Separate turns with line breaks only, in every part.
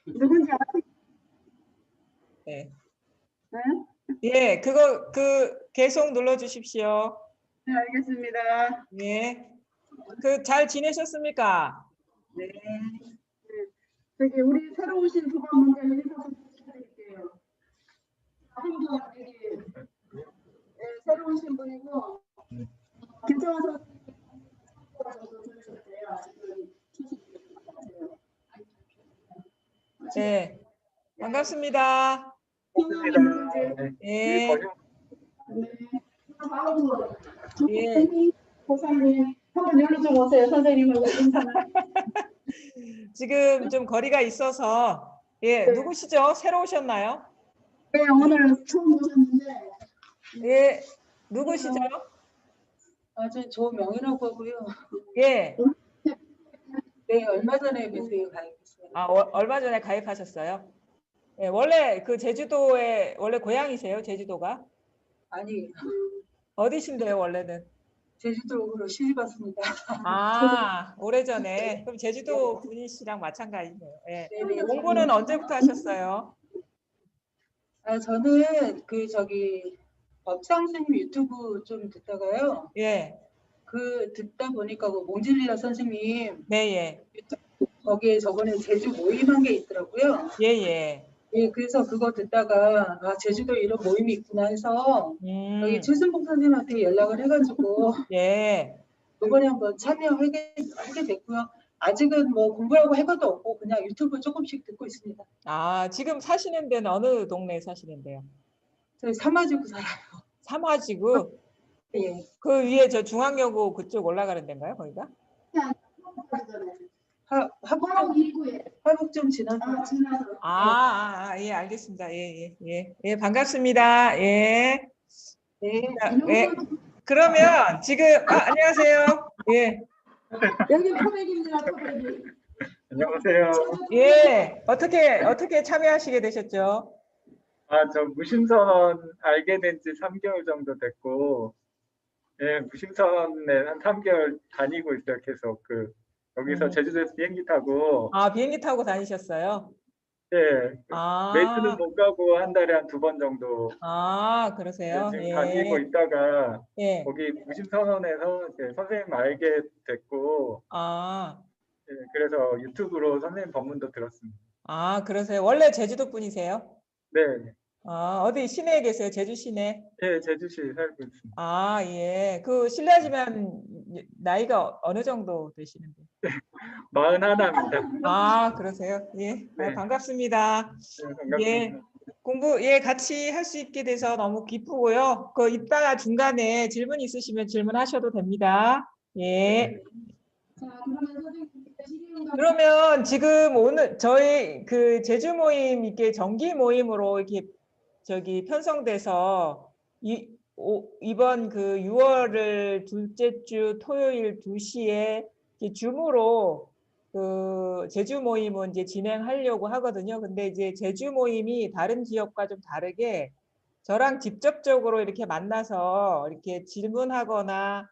누군지 아세요?
네.
네?
예, 계속 눌러 주십시오.
네, 알겠습니다.
예. 잘 지내셨습니까?
네. 저기 우리 새로 오신 두 분 먼저 인사 좀 부탁드릴게요. 한분 여기 새로 오신 분이고 김정환 선생님도 들으셨대요. 지금 출신인 것 같아요.
네. 반갑습니다. 예.
다음으로
예.
고사님 한번 연락 좀 오세요. 선생님하고 인사는.
지금 좀 거리가 있어서 예, 누구시죠? 새로 오셨나요?
네, 오늘 처음 오셨는데.
예. 누구시죠?
저는 조명이라고 하고요.
예.
네, 얼마 전에 뵈서요 가입했어요.
얼마 전에 가입하셨어요? 예, 원래 제주도에 원래 고향이세요? 제주도가?
아니,
어디신데요, 원래는?
제주도로 시집 왔습니다.
오래전에. 그럼 제주도 분이시랑 마찬가지네요. 예.
네네.
공부는 언제부터 하셨어요?
저는 법상 선생님 유튜브 좀 듣다가요.
예.
듣다 보니까 몽질리라 선생님
네, 예.
거기에 저번에 제주 모임한 게 있더라고요.
예, 예.
예, 그래서 그거 듣다가 제주도에 이런 모임이 있구나 해서 여기 최순봉 선생님한테 연락을 해가지고
예.
이번에 한번 참여하게 됐고요. 아직은 공부하고 해봐도 없고 그냥 유튜브 조금씩 듣고 있습니다.
지금 사시는 데는 어느 동네에 사시는데요?
저희 삼화지구 살아요.
삼화지구?
예.
그 위에 저 중앙여고 그쪽 올라가는 데인가요, 거기가?
화북 좀 지나서.
예, 알겠습니다. 예, 반갑습니다. 예.
네.
예. 그러면 지금 안녕하세요. 예.
여기 토백입니다. 토백이.
안녕하세요.
예. 어떻게 참여하시게 되셨죠?
저 무심선 알게 된 지 3개월 정도 됐고, 예, 무심선에 한 3개월 다니고 있어요. 계속 여기서 제주도에서 비행기 타고.
비행기 타고 다니셨어요?
예. 매주는 못 가고 한 달에 한 2번 정도.
그러세요?
지금
예.
다니고 있다가
예.
거기 무심선원에서 선생님 알게 됐고, 예, 그래서 유튜브로 선생님 법문도 들었습니다.
그러세요. 원래 제주도 분이세요?
네.
어디 시내에 계세요? 제주 시내?
네, 제주시 살고 있습니다.
예. 실례하지만 나이가 어느 정도 되시는데?
41입니다.
그러세요? 예.
네.
반갑습니다.
네, 반갑습니다.
예. 공부 같이 할 수 있게 돼서 너무 기쁘고요. 이따가 중간에 질문 있으시면 질문하셔도 됩니다. 예.
자, 그러면 선생님
그러면 지금 오늘 저희 제주 모임 이게 정기 모임으로 이렇게 편성돼서 이번 6월을 둘째 주 토요일 2시에 줌으로 제주 모임은 이제 진행하려고 하거든요. 근데 이제 제주 모임이 다른 지역과 좀 다르게 저랑 직접적으로 이렇게 만나서 이렇게 질문하거나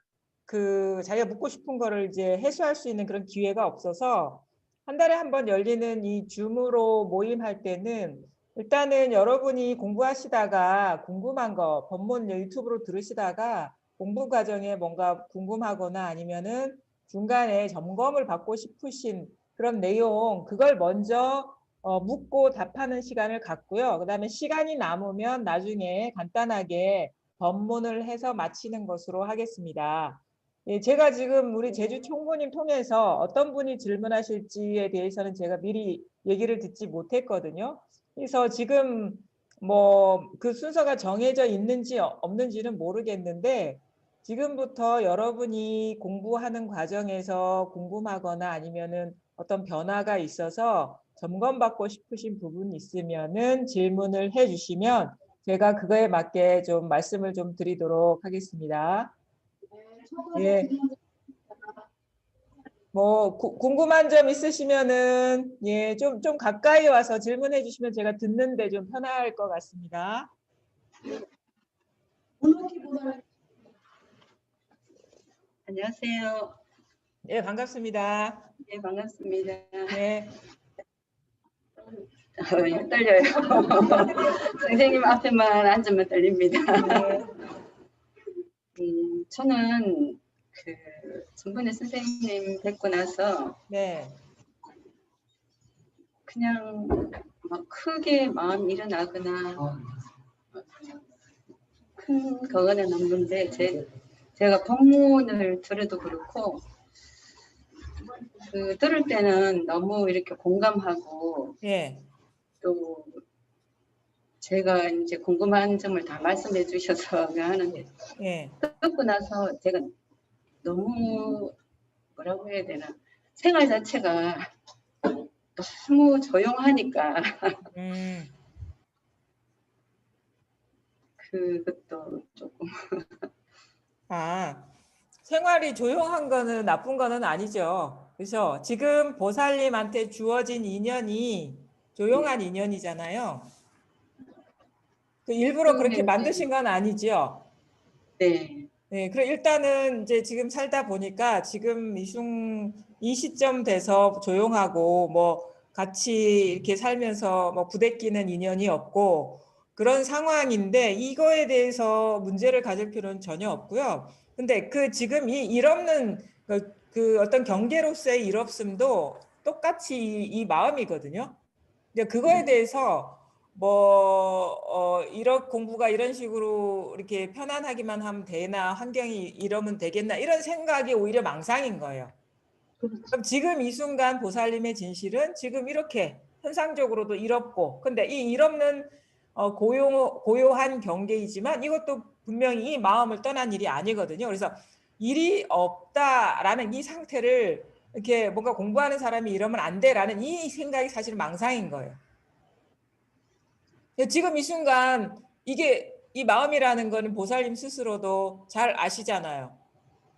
자기가 묻고 싶은 거를 이제 해소할 수 있는 그런 기회가 없어서 한 달에 한 번 열리는 이 줌으로 모임할 때는 일단은 여러분이 공부하시다가 궁금한 거 법문 유튜브로 들으시다가 공부 과정에 뭔가 궁금하거나 아니면은 중간에 점검을 받고 싶으신 그런 내용 그걸 먼저 묻고 답하는 시간을 갖고요. 그다음에 시간이 남으면 나중에 간단하게 법문을 해서 마치는 것으로 하겠습니다. 예, 제가 지금 우리 제주 총무님 통해서 어떤 분이 질문하실지에 대해서는 제가 미리 얘기를 듣지 못했거든요. 그래서 지금 그 순서가 정해져 있는지 없는지는 모르겠는데 지금부터 여러분이 공부하는 과정에서 궁금하거나 아니면은 어떤 변화가 있어서 점검받고 싶으신 부분이 있으면은 질문을 해주시면 제가 그거에 맞게 좀 말씀을 좀 드리도록 하겠습니다. 예. 궁금한 점 있으시면은 예, 좀 가까이 와서 질문해 주시면 제가 듣는데 좀 편할 것 같습니다.
안녕하세요.
예, 반갑습니다.
네, 반갑습니다.
네.
떨려요. 선생님 앞에만 앉으면 떨립니다. 저는 전번에 선생님 뵙고 나서
네.
그냥 막 크게 마음이 일어나거나 큰 그거는 없는데 제가 법문을 들어도 그렇고 들을 때는 너무 이렇게 공감하고
예.
또 제가 이제 궁금한 점을 다 말씀해 주셔서 하는데
예.
듣고 나서 제가 너무 뭐라고 해야 되나 생활 자체가 너무 조용하니까 그것도 조금
생활이 조용한 거는 나쁜 거는 아니죠. 그래서 지금 보살님한테 주어진 인연이 조용한 인연이잖아요. 일부러 그렇게 만드신 건 아니죠.
네.
네, 그럼 일단은 이제 지금 살다 보니까 지금 이 시점 돼서 조용하고 뭐 같이 이렇게 살면서 뭐 부대끼는 인연이 없고 그런 상황인데 이거에 대해서 문제를 가질 필요는 전혀 없고요. 근데 지금 이 일없는 그 어떤 경계로서의 일없음도 똑같이 이 마음이거든요. 근데 그거에 대해서 이런 공부가 이런 식으로 이렇게 편안하기만 하면 되나, 환경이 이러면 되겠나, 이런 생각이 오히려 망상인 거예요. 그럼 지금 이 순간 보살님의 진실은 지금 이렇게 현상적으로도 이롭고, 근데 이 이롭는 고요한 경계이지만 이것도 분명히 이 마음을 떠난 일이 아니거든요. 그래서 일이 없다라는 이 상태를 이렇게 뭔가 공부하는 사람이 이러면 안 돼라는 이 생각이 사실 망상인 거예요. 지금 이 순간 이 마음이라는 거는 보살님 스스로도 잘 아시잖아요.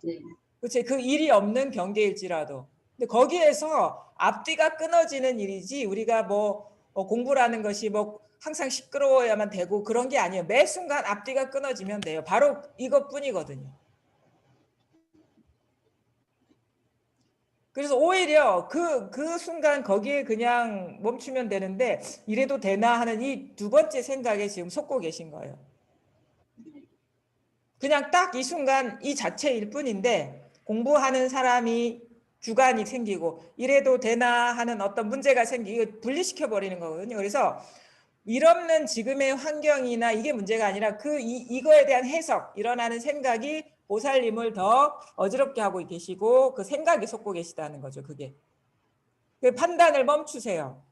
네.
그치? 그 일이 없는 경계일지라도. 근데 거기에서 앞뒤가 끊어지는 일이지 우리가 공부라는 것이 항상 시끄러워야만 되고 그런 게 아니에요. 매 순간 앞뒤가 끊어지면 돼요. 바로 이것뿐이거든요. 그래서 오히려 그 순간 거기에 그냥 멈추면 되는데 이래도 되나 하는 이 두 번째 생각에 지금 속고 계신 거예요. 그냥 딱 이 순간 이 자체일 뿐인데 공부하는 사람이 주관이 생기고 이래도 되나 하는 어떤 문제가 생기고 분리시켜 버리는 거거든요. 그래서 일 없는 지금의 환경이나 이게 문제가 아니라 이거에 대한 해석, 일어나는 생각이 보살님을 더 어지럽게 하고 계시고 그 생각에 속고 계시다는 거죠. 그게. 그 판단을 멈추세요.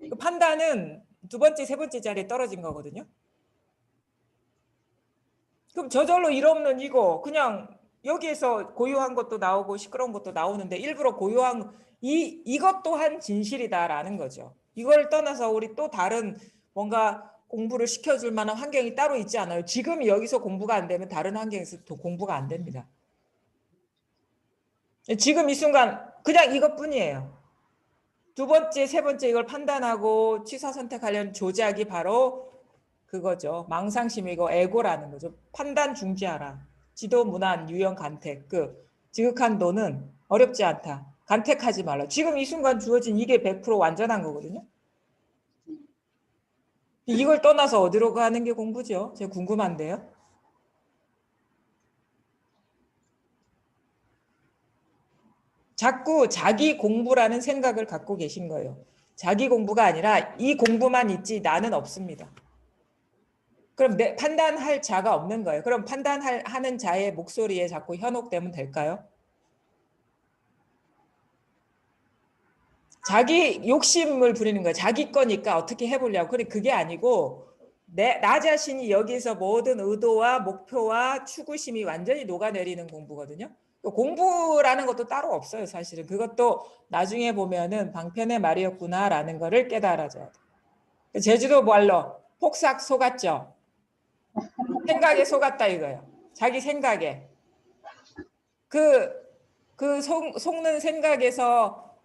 그 판단은 두 번째, 세 번째 자리에 떨어진 거거든요. 그럼 저절로 일 없는 이거 그냥 여기에서 고요한 것도 나오고 시끄러운 것도 나오는데 일부러 고요한 이것 또한 진실이다라는 거죠. 이걸 떠나서 우리 또 다른 뭔가 공부를 시켜줄 만한 환경이 따로 있지 않아요. 지금 여기서 공부가 안 되면 다른 환경에서 또 공부가 안 됩니다. 지금 이 순간 그냥 이것뿐이에요. 두 번째, 세 번째 이걸 판단하고 취사 선택하려는 조작이 바로 그거죠. 망상심이고 에고라는 거죠. 판단 중지하라. 지도 무난 유형 간택. 지극한 도는 어렵지 않다. 간택하지 말라. 지금 이 순간 주어진 이게 100% 완전한 거거든요. 이걸 떠나서 어디로 가는 게 공부죠? 제가 궁금한데요. 자꾸 자기 공부라는 생각을 갖고 계신 거예요. 자기 공부가 아니라 이 공부만 있지 나는 없습니다. 그럼 판단할 자가 없는 거예요. 그럼 판단하는 자의 목소리에 자꾸 현혹되면 될까요? 자기 욕심을 부리는 거예요. 자기 거니까 어떻게 해보려고. 근데 그게 아니고 나 자신이 여기서 모든 의도와 목표와 추구심이 완전히 녹아내리는 공부거든요. 공부라는 것도 따로 없어요. 사실은 그것도 나중에 보면은 방편의 말이었구나라는 거를 깨달아줘야 돼요. 제주도 말로 폭삭 속았죠. 생각에 속았다 이거예요. 자기 생각에. 속는 생각에서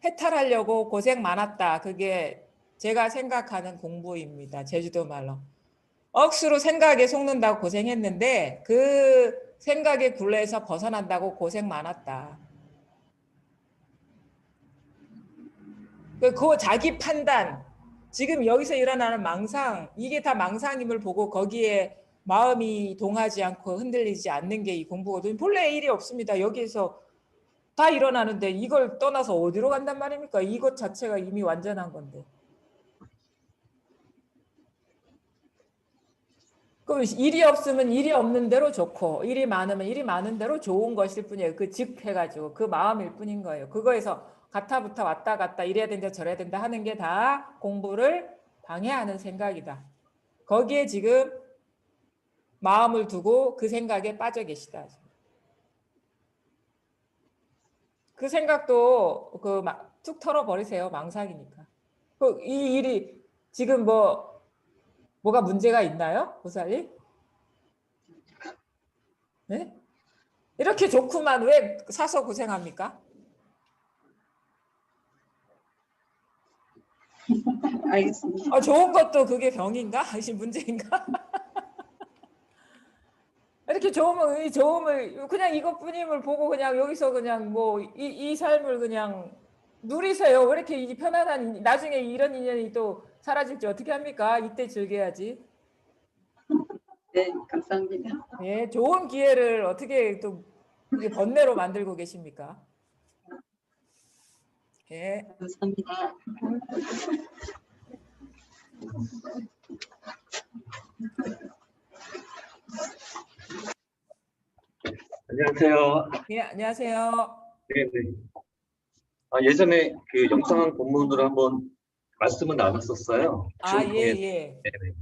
해탈하려고 고생 많았다. 그게 제가 생각하는 공부입니다. 제주도 말로. 억수로 생각에 속는다고 고생했는데 그 생각의 굴레에서 벗어난다고 고생 많았다. 그 자기 판단, 지금 여기서 일어나는 망상, 이게 다 망상임을 보고 거기에 마음이 동하지 않고 흔들리지 않는 게 이 공부거든요. 본래 일이 없습니다. 여기에서 다 일어나는데 이걸 떠나서 어디로 간단 말입니까? 이것 자체가 이미 완전한 건데. 그럼 일이 없으면 일이 없는 대로 좋고, 일이 많으면 일이 많은 대로 좋은 것일 뿐이에요. 그 즉 해가지고 그 마음일 뿐인 거예요. 그거에서 가타부타 왔다 갔다 이래야 된다 저래야 된다 하는 게 다 공부를 방해하는 생각이다. 거기에 지금 마음을 두고 그 생각에 빠져 계시다. 그 생각도 툭 털어버리세요. 망상이니까. 이 일이 지금 뭐가 문제가 있나요? 보살님? 네? 이렇게 좋구만 왜 사서 고생합니까?
알겠습니다.
좋은 것도 그게 병인가? 문제인가? 이렇게 좋으면 이 좋음을 그냥 이것뿐임을 보고 그냥 여기서 그냥 이 삶을 그냥 누리세요. 왜 이렇게 이 편안한 나중에 이런 인연이 또 사라질지 어떻게 합니까? 이때 즐겨야지.
네, 감사합니다.
예, 좋은 기회를 어떻게 또 이게 번뇌로 만들고 계십니까? 예.
감사합니다.
안녕하세요.
예, 안녕하세요.
네, 네. 예전에 그 영상 본문으로 한번 말씀은 나눴었어요.
아,
줌
예,
통해서.
예.
네, 네.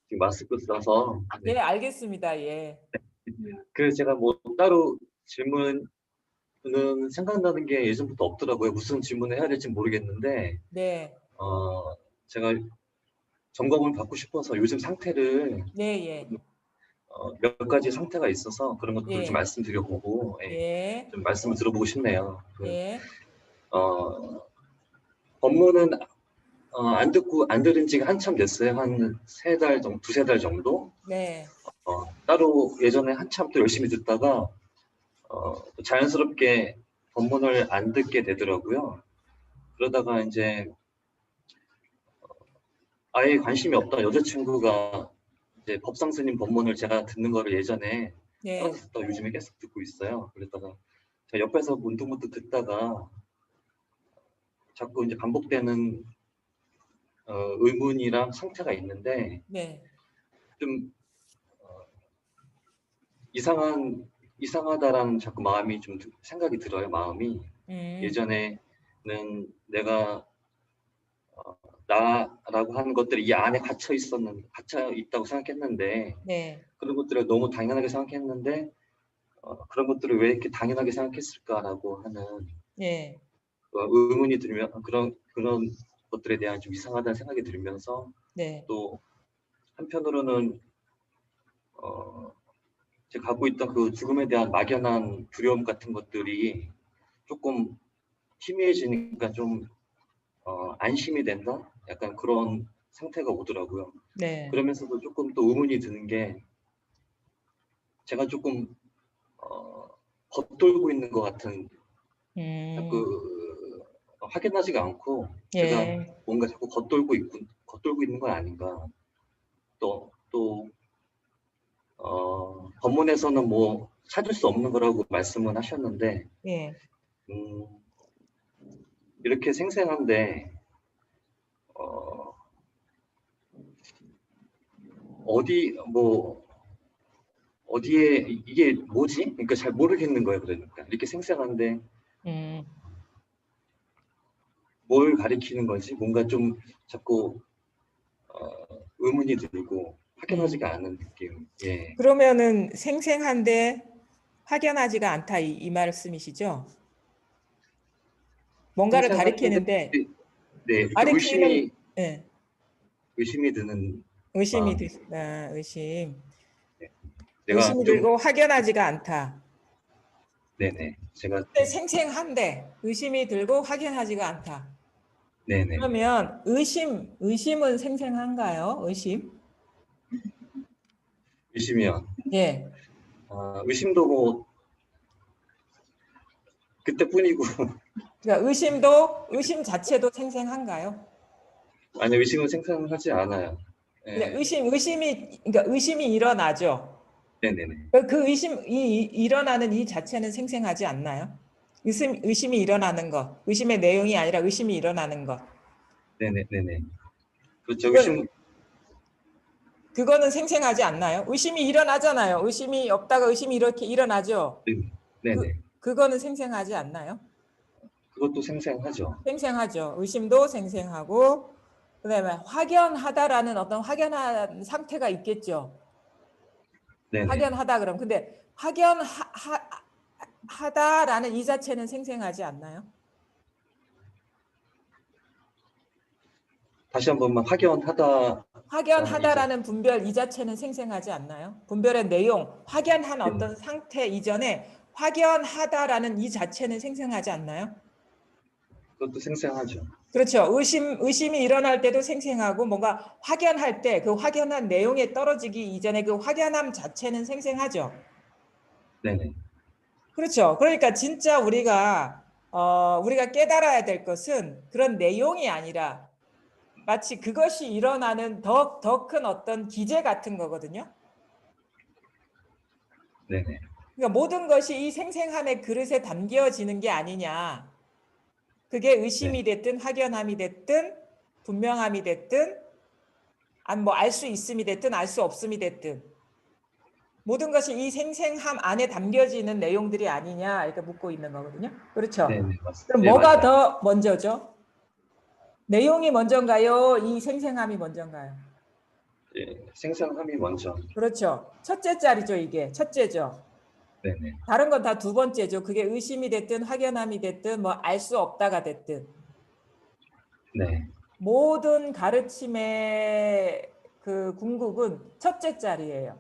지금 마스크 써서. 네.
예, 알겠습니다. 예.
그래서 제가 뭐 따로 질문은 생각나는 게 예전부터 없더라고요. 무슨 질문을 해야 될지 모르겠는데,
네.
제가 점검을 받고 싶어서 요즘 상태를
네, 예.
몇 가지 상태가 있어서 그런 것들을
예.
좀 말씀드려보고,
예.
좀 말씀을 들어보고 싶네요.
예.
법문은 안 들은 지가 한참 됐어요. 한 3달 정도, 2-3달 정도.
네.
따로 예전에 한참 또 열심히 듣다가 자연스럽게 법문을 안 듣게 되더라고요. 그러다가 이제 아예 관심이 없던 여자친구가 이제 법상 스님 법문을 제가 듣는 거를 예전에
네.
따라서 듣다가 요즘에 계속 듣고 있어요. 그러다가 제가 옆에서 문득문득 듣다가 자꾸 이제 반복되는 의문이랑 상태가 있는데
네.
좀 이상하다라는 자꾸 마음이 좀 생각이 들어요. 마음이 예전에는 내가 나라고 하는 것들이 이 안에 갇혀 있다고 생각했는데
네.
그런 것들을 너무 당연하게 생각했는데 그런 것들을 왜 이렇게 당연하게 생각했을까라고 하는
네.
의문이 들면 그런 것들에 대한 좀 이상하다는 생각이 들면서
네.
또 한편으로는 제가 갖고 있던 그 죽음에 대한 막연한 두려움 같은 것들이 조금 희미해지니까 좀 안심이 된다? 약간 그런 상태가 오더라고요.
네.
그러면서도 조금 또 의문이 드는 게 제가 조금 겉돌고 있는 것 같은 자꾸 확연하지가 않고 제가
예.
뭔가 자꾸 겉돌고 있는 건 아닌가. 또 법문에서는 뭐 찾을 수 없는 거라고 말씀은 하셨는데
예.
이렇게 생생한데 어디에 이게 뭐지? 그러니까 잘 모르겠는 거예요. 그러니까 이렇게 생생한데 뭘 가리키는 건지 뭔가 좀 자꾸 의문이 들고 확연하지가 않은 느낌. 예.
그러면은 생생한데 확연하지가 않다 이 말씀이시죠? 뭔가를 가리키는데
네,
가리키는 예.
의심이 드는
의심이
마음.
의심.
내가
의심이
좀
들고 확연하지가 않다.
네네. 제가
생생한데 의심이 들고 확연하지가 않다.
네네.
그러면 의심은 생생한가요?
의심이요.
예.
의심도 뭐 그때뿐이고
그러니까 의심 자체도 생생한가요?
아니, 의심은 생산하지 않아요.
그냥
예.
의심이 일어나죠.
네네네.
그 의심이 일어나는 이 자체는 생생하지 않나요? 의심이 일어나는 것, 의심의 내용이 아니라 의심이 일어나는 것.
네네네네. 그렇죠.
그건- 그거는 생생하지 않나요? 의심이 일어나잖아요. 의심이 없다가 의심이 이렇게 일어나죠.
네네.
그거는 생생하지 않나요?
그것도 생생하죠.
생생하죠. 의심도 생생하고 그다음에 확연하다라는 어떤 확연한 상태가 있겠죠.
네네.
확연하다 그럼 근데 확연하다라는 이 자체는 생생하지 않나요?
다시 한 번만 확연하다.
확연하다라는 분별 이 자체는 생생하지 않나요? 분별의 내용, 확연한
네.
어떤 상태 이전에 확연하다라는 이 자체는 생생하지 않나요?
그것도 생생하죠.
그렇죠. 의심이 일어날 때도 생생하고 뭔가 확연할 때 그 확연한 내용에 떨어지기 이전에 그 확연함 자체는 생생하죠.
네네.
그렇죠. 그러니까 진짜 우리가 깨달아야 될 것은 그런 내용이 아니라 마치 그것이 일어나는 더 큰 어떤 기제 같은 거거든요.
네네.
그러니까 모든 것이 이 생생함의 그릇에 담겨지는 게 아니냐. 그게 의심이 됐든 확연함이 됐든 분명함이 됐든 뭐 알 수 있음이 됐든 알 수 없음이 됐든 모든 것이 이 생생함 안에 담겨지는 내용들이 아니냐 이렇게 묻고 있는 거거든요. 그렇죠.
네네. 맞습니다.
그럼
네,
뭐가
맞아요.
더 먼저죠? 내용이 먼저인가요? 이 생생함이 먼저인가요?
예, 생생함이 먼저.
그렇죠. 첫째 자리죠, 이게. 첫째죠.
네네.
다른 건 다 두 번째죠. 그게 의심이 됐든 확연함이 됐든 뭐 알 수 없다가 됐든
네.
모든 가르침의 그 궁극은 첫째 자리예요.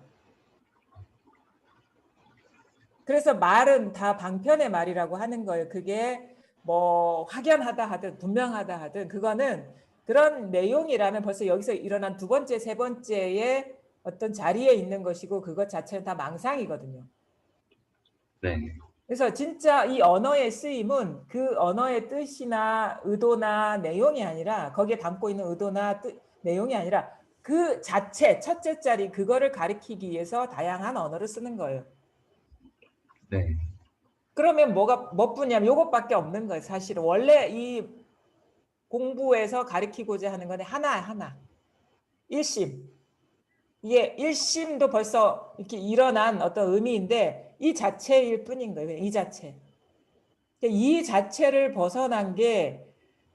그래서 말은 다 방편의 말이라고 하는 거예요. 그게 뭐 확연하다 하든 분명하다 하든 그거는 그런 내용이라면 벌써 여기서 일어난 두 번째, 세 번째의 어떤 자리에 있는 것이고 그것 자체는 다 망상이거든요.
네.
그래서 진짜 이 언어의 쓰임은 그 언어의 뜻이나 의도나 내용이 아니라 거기에 담고 있는 의도나 내용이 아니라 그 자체, 첫째 자리 그거를 가리키기 위해서 다양한 언어를 쓰는 거예요.
네.
그러면 뭐뿐이냐면 이것밖에 없는 거예요. 사실은 원래 이 공부에서 가리키고자 하는 건 하나. 일심. 이게 일심도 벌써 이렇게 일어난 어떤 의미인데 이 자체일 뿐인 거예요. 이 자체. 이 자체를 벗어난 게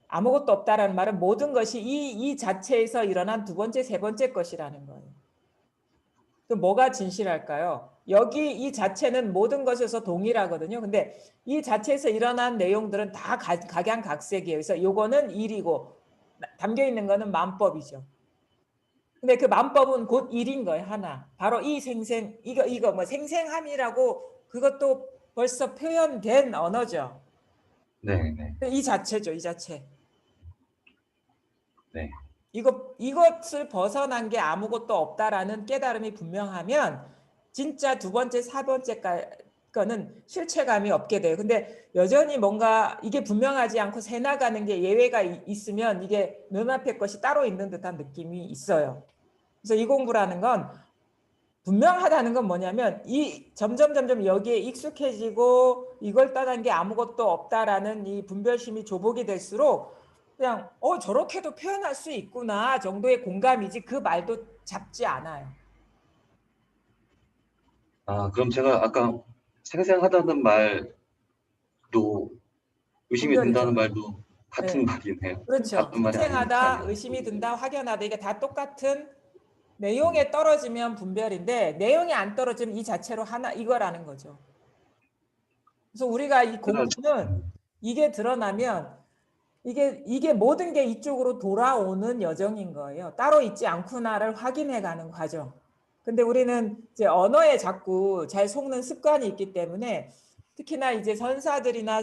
아무것도 없다라는 말은 모든 것이 이 자체에서 일어난 두 번째, 세 번째 것이라는 거예요. 그럼 뭐가 진실할까요? 여기 이 자체는 모든 것에서 동일하거든요. 근데 이 자체에서 일어난 내용들은 다 각양각색이에요. 그래서 요거는 일이고 담겨 있는 거는 만법이죠. 근데 그 만법은 곧 일인 거예요. 하나. 바로 이 이거 뭐 생생함이라고 그것도 벌써 표현된 언어죠.
네. 네.
이 자체죠. 이 자체.
네.
이것을 벗어난 게 아무것도 없다라는 깨달음이 분명하면 진짜 두 번째, 세 번째 거는 실체감이 없게 돼요. 근데 여전히 뭔가 이게 분명하지 않고 새 나가는 게 예외가 있으면 이게 눈앞의 것이 따로 있는 듯한 느낌이 있어요. 그래서 이 공부라는 건 분명하다는 건 뭐냐면 이 점점 여기에 익숙해지고 이걸 떠난 게 아무것도 없다라는 이 분별심이 조복이 될수록 그냥 저렇게도 표현할 수 있구나 정도의 공감이지 그 말도 잡지 않아요.
아, 그럼 제가 아까 생생하다는 말도 의심이
분별이죠.
든다는 말도 같은
네.
말이네요.
그렇죠.
다른 말이
생생하다,
아니에요.
의심이 든다, 확연하다 이게 다 똑같은 내용에 떨어지면 분별인데 내용이 안 떨어지면 이 자체로 하나 이거라는 거죠. 그래서 우리가 이 공부는 이게 드러나면 이게 모든 게 이쪽으로 돌아오는 여정인 거예요. 따로 있지 않구나를 확인해가는 과정. 근데 우리는 이제 언어에 자꾸 잘 속는 습관이 있기 때문에 특히나 이제 선사들이나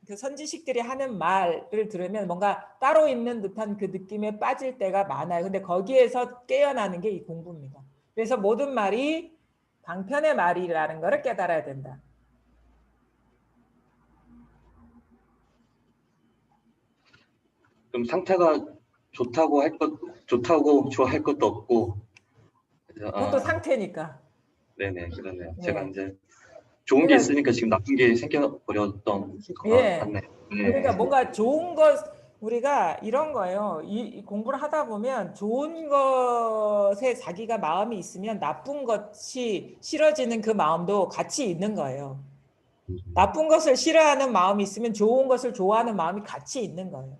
그 선지식들이 하는 말을 들으면 뭔가 따로 있는 듯한 그 느낌에 빠질 때가 많아요. 근데 거기에서 깨어나는 게 이 공부입니다. 그래서 모든 말이 방편의 말이라는 것을 깨달아야 된다.
좀 상태가 좋다고 좋아할 것도 없고. 그래서,
그것도 상태니까.
네네, 그러네요.
네.
제가 이제 좋은 게
그러니까
있으니까 지금 나쁜 게 생겨버렸던 것
예.
같네요. 네.
그러니까 뭔가 좋은 것 우리가 이런 거예요. 이 공부를 하다 보면 좋은 것에 자기가 마음이 있으면 나쁜 것이 싫어지는 그 마음도 같이 있는 거예요. 나쁜 것을 싫어하는 마음이 있으면 좋은 것을 좋아하는 마음이 같이 있는 거예요.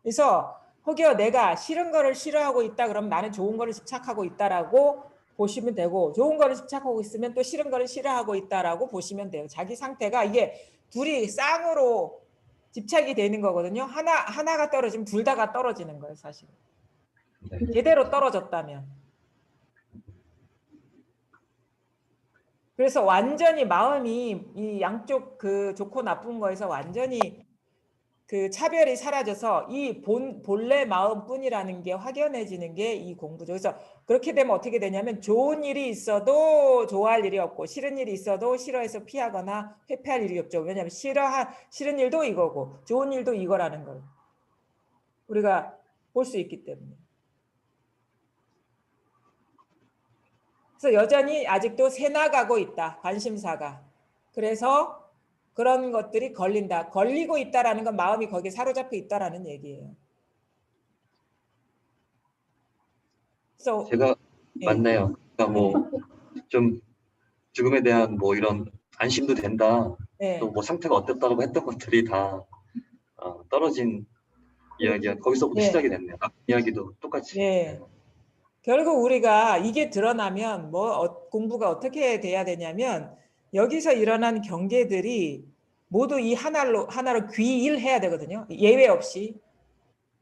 그래서 혹여 내가 싫은 거를 싫어하고 있다 그러면 나는 좋은 거를 집착하고 있다라고 보시면 되고, 좋은 거를 집착하고 있으면 또 싫은 거를 싫어하고 있다라고 보시면 돼요. 자기 상태가 이게 둘이 쌍으로 집착이 되는 거거든요. 하나가 떨어지면 둘 다가 떨어지는 거예요, 사실.
네.
제대로 떨어졌다면. 그래서 완전히 마음이 이 양쪽 그 좋고 나쁜 거에서 완전히 그 차별이 사라져서 이 본래 마음뿐이라는 게 확연해지는 게 이 공부죠. 그래서 그렇게 되면 어떻게 되냐면 좋은 일이 있어도 좋아할 일이 없고 싫은 일이 있어도 싫어해서 피하거나 회피할 일이 없죠. 왜냐하면 싫은 일도 이거고 좋은 일도 이거라는 걸 우리가 볼 수 있기 때문에. 그래서 여전히 아직도 새나가고 있다. 관심사가. 그래서 그런 것들이 걸리고 있다라는 건 마음이 거기에 사로잡혀 있다라는 얘기예요. 그래서
제가
예.
맞네요. 그러니까 뭐 좀 죽음에 대한 뭐 이런 안심도 된다.
예.
또 뭐 상태가 어땠다고 했던 것들이 다 떨어진 이야기가 거기서부터
예.
시작이 됐네요. 이야기도 똑같이.
예. 결국 우리가 이게 드러나면 공부가 어떻게 돼야 되냐면 여기서 일어난 경계들이 모두 이 하나로 귀일해야 되거든요. 예외 없이.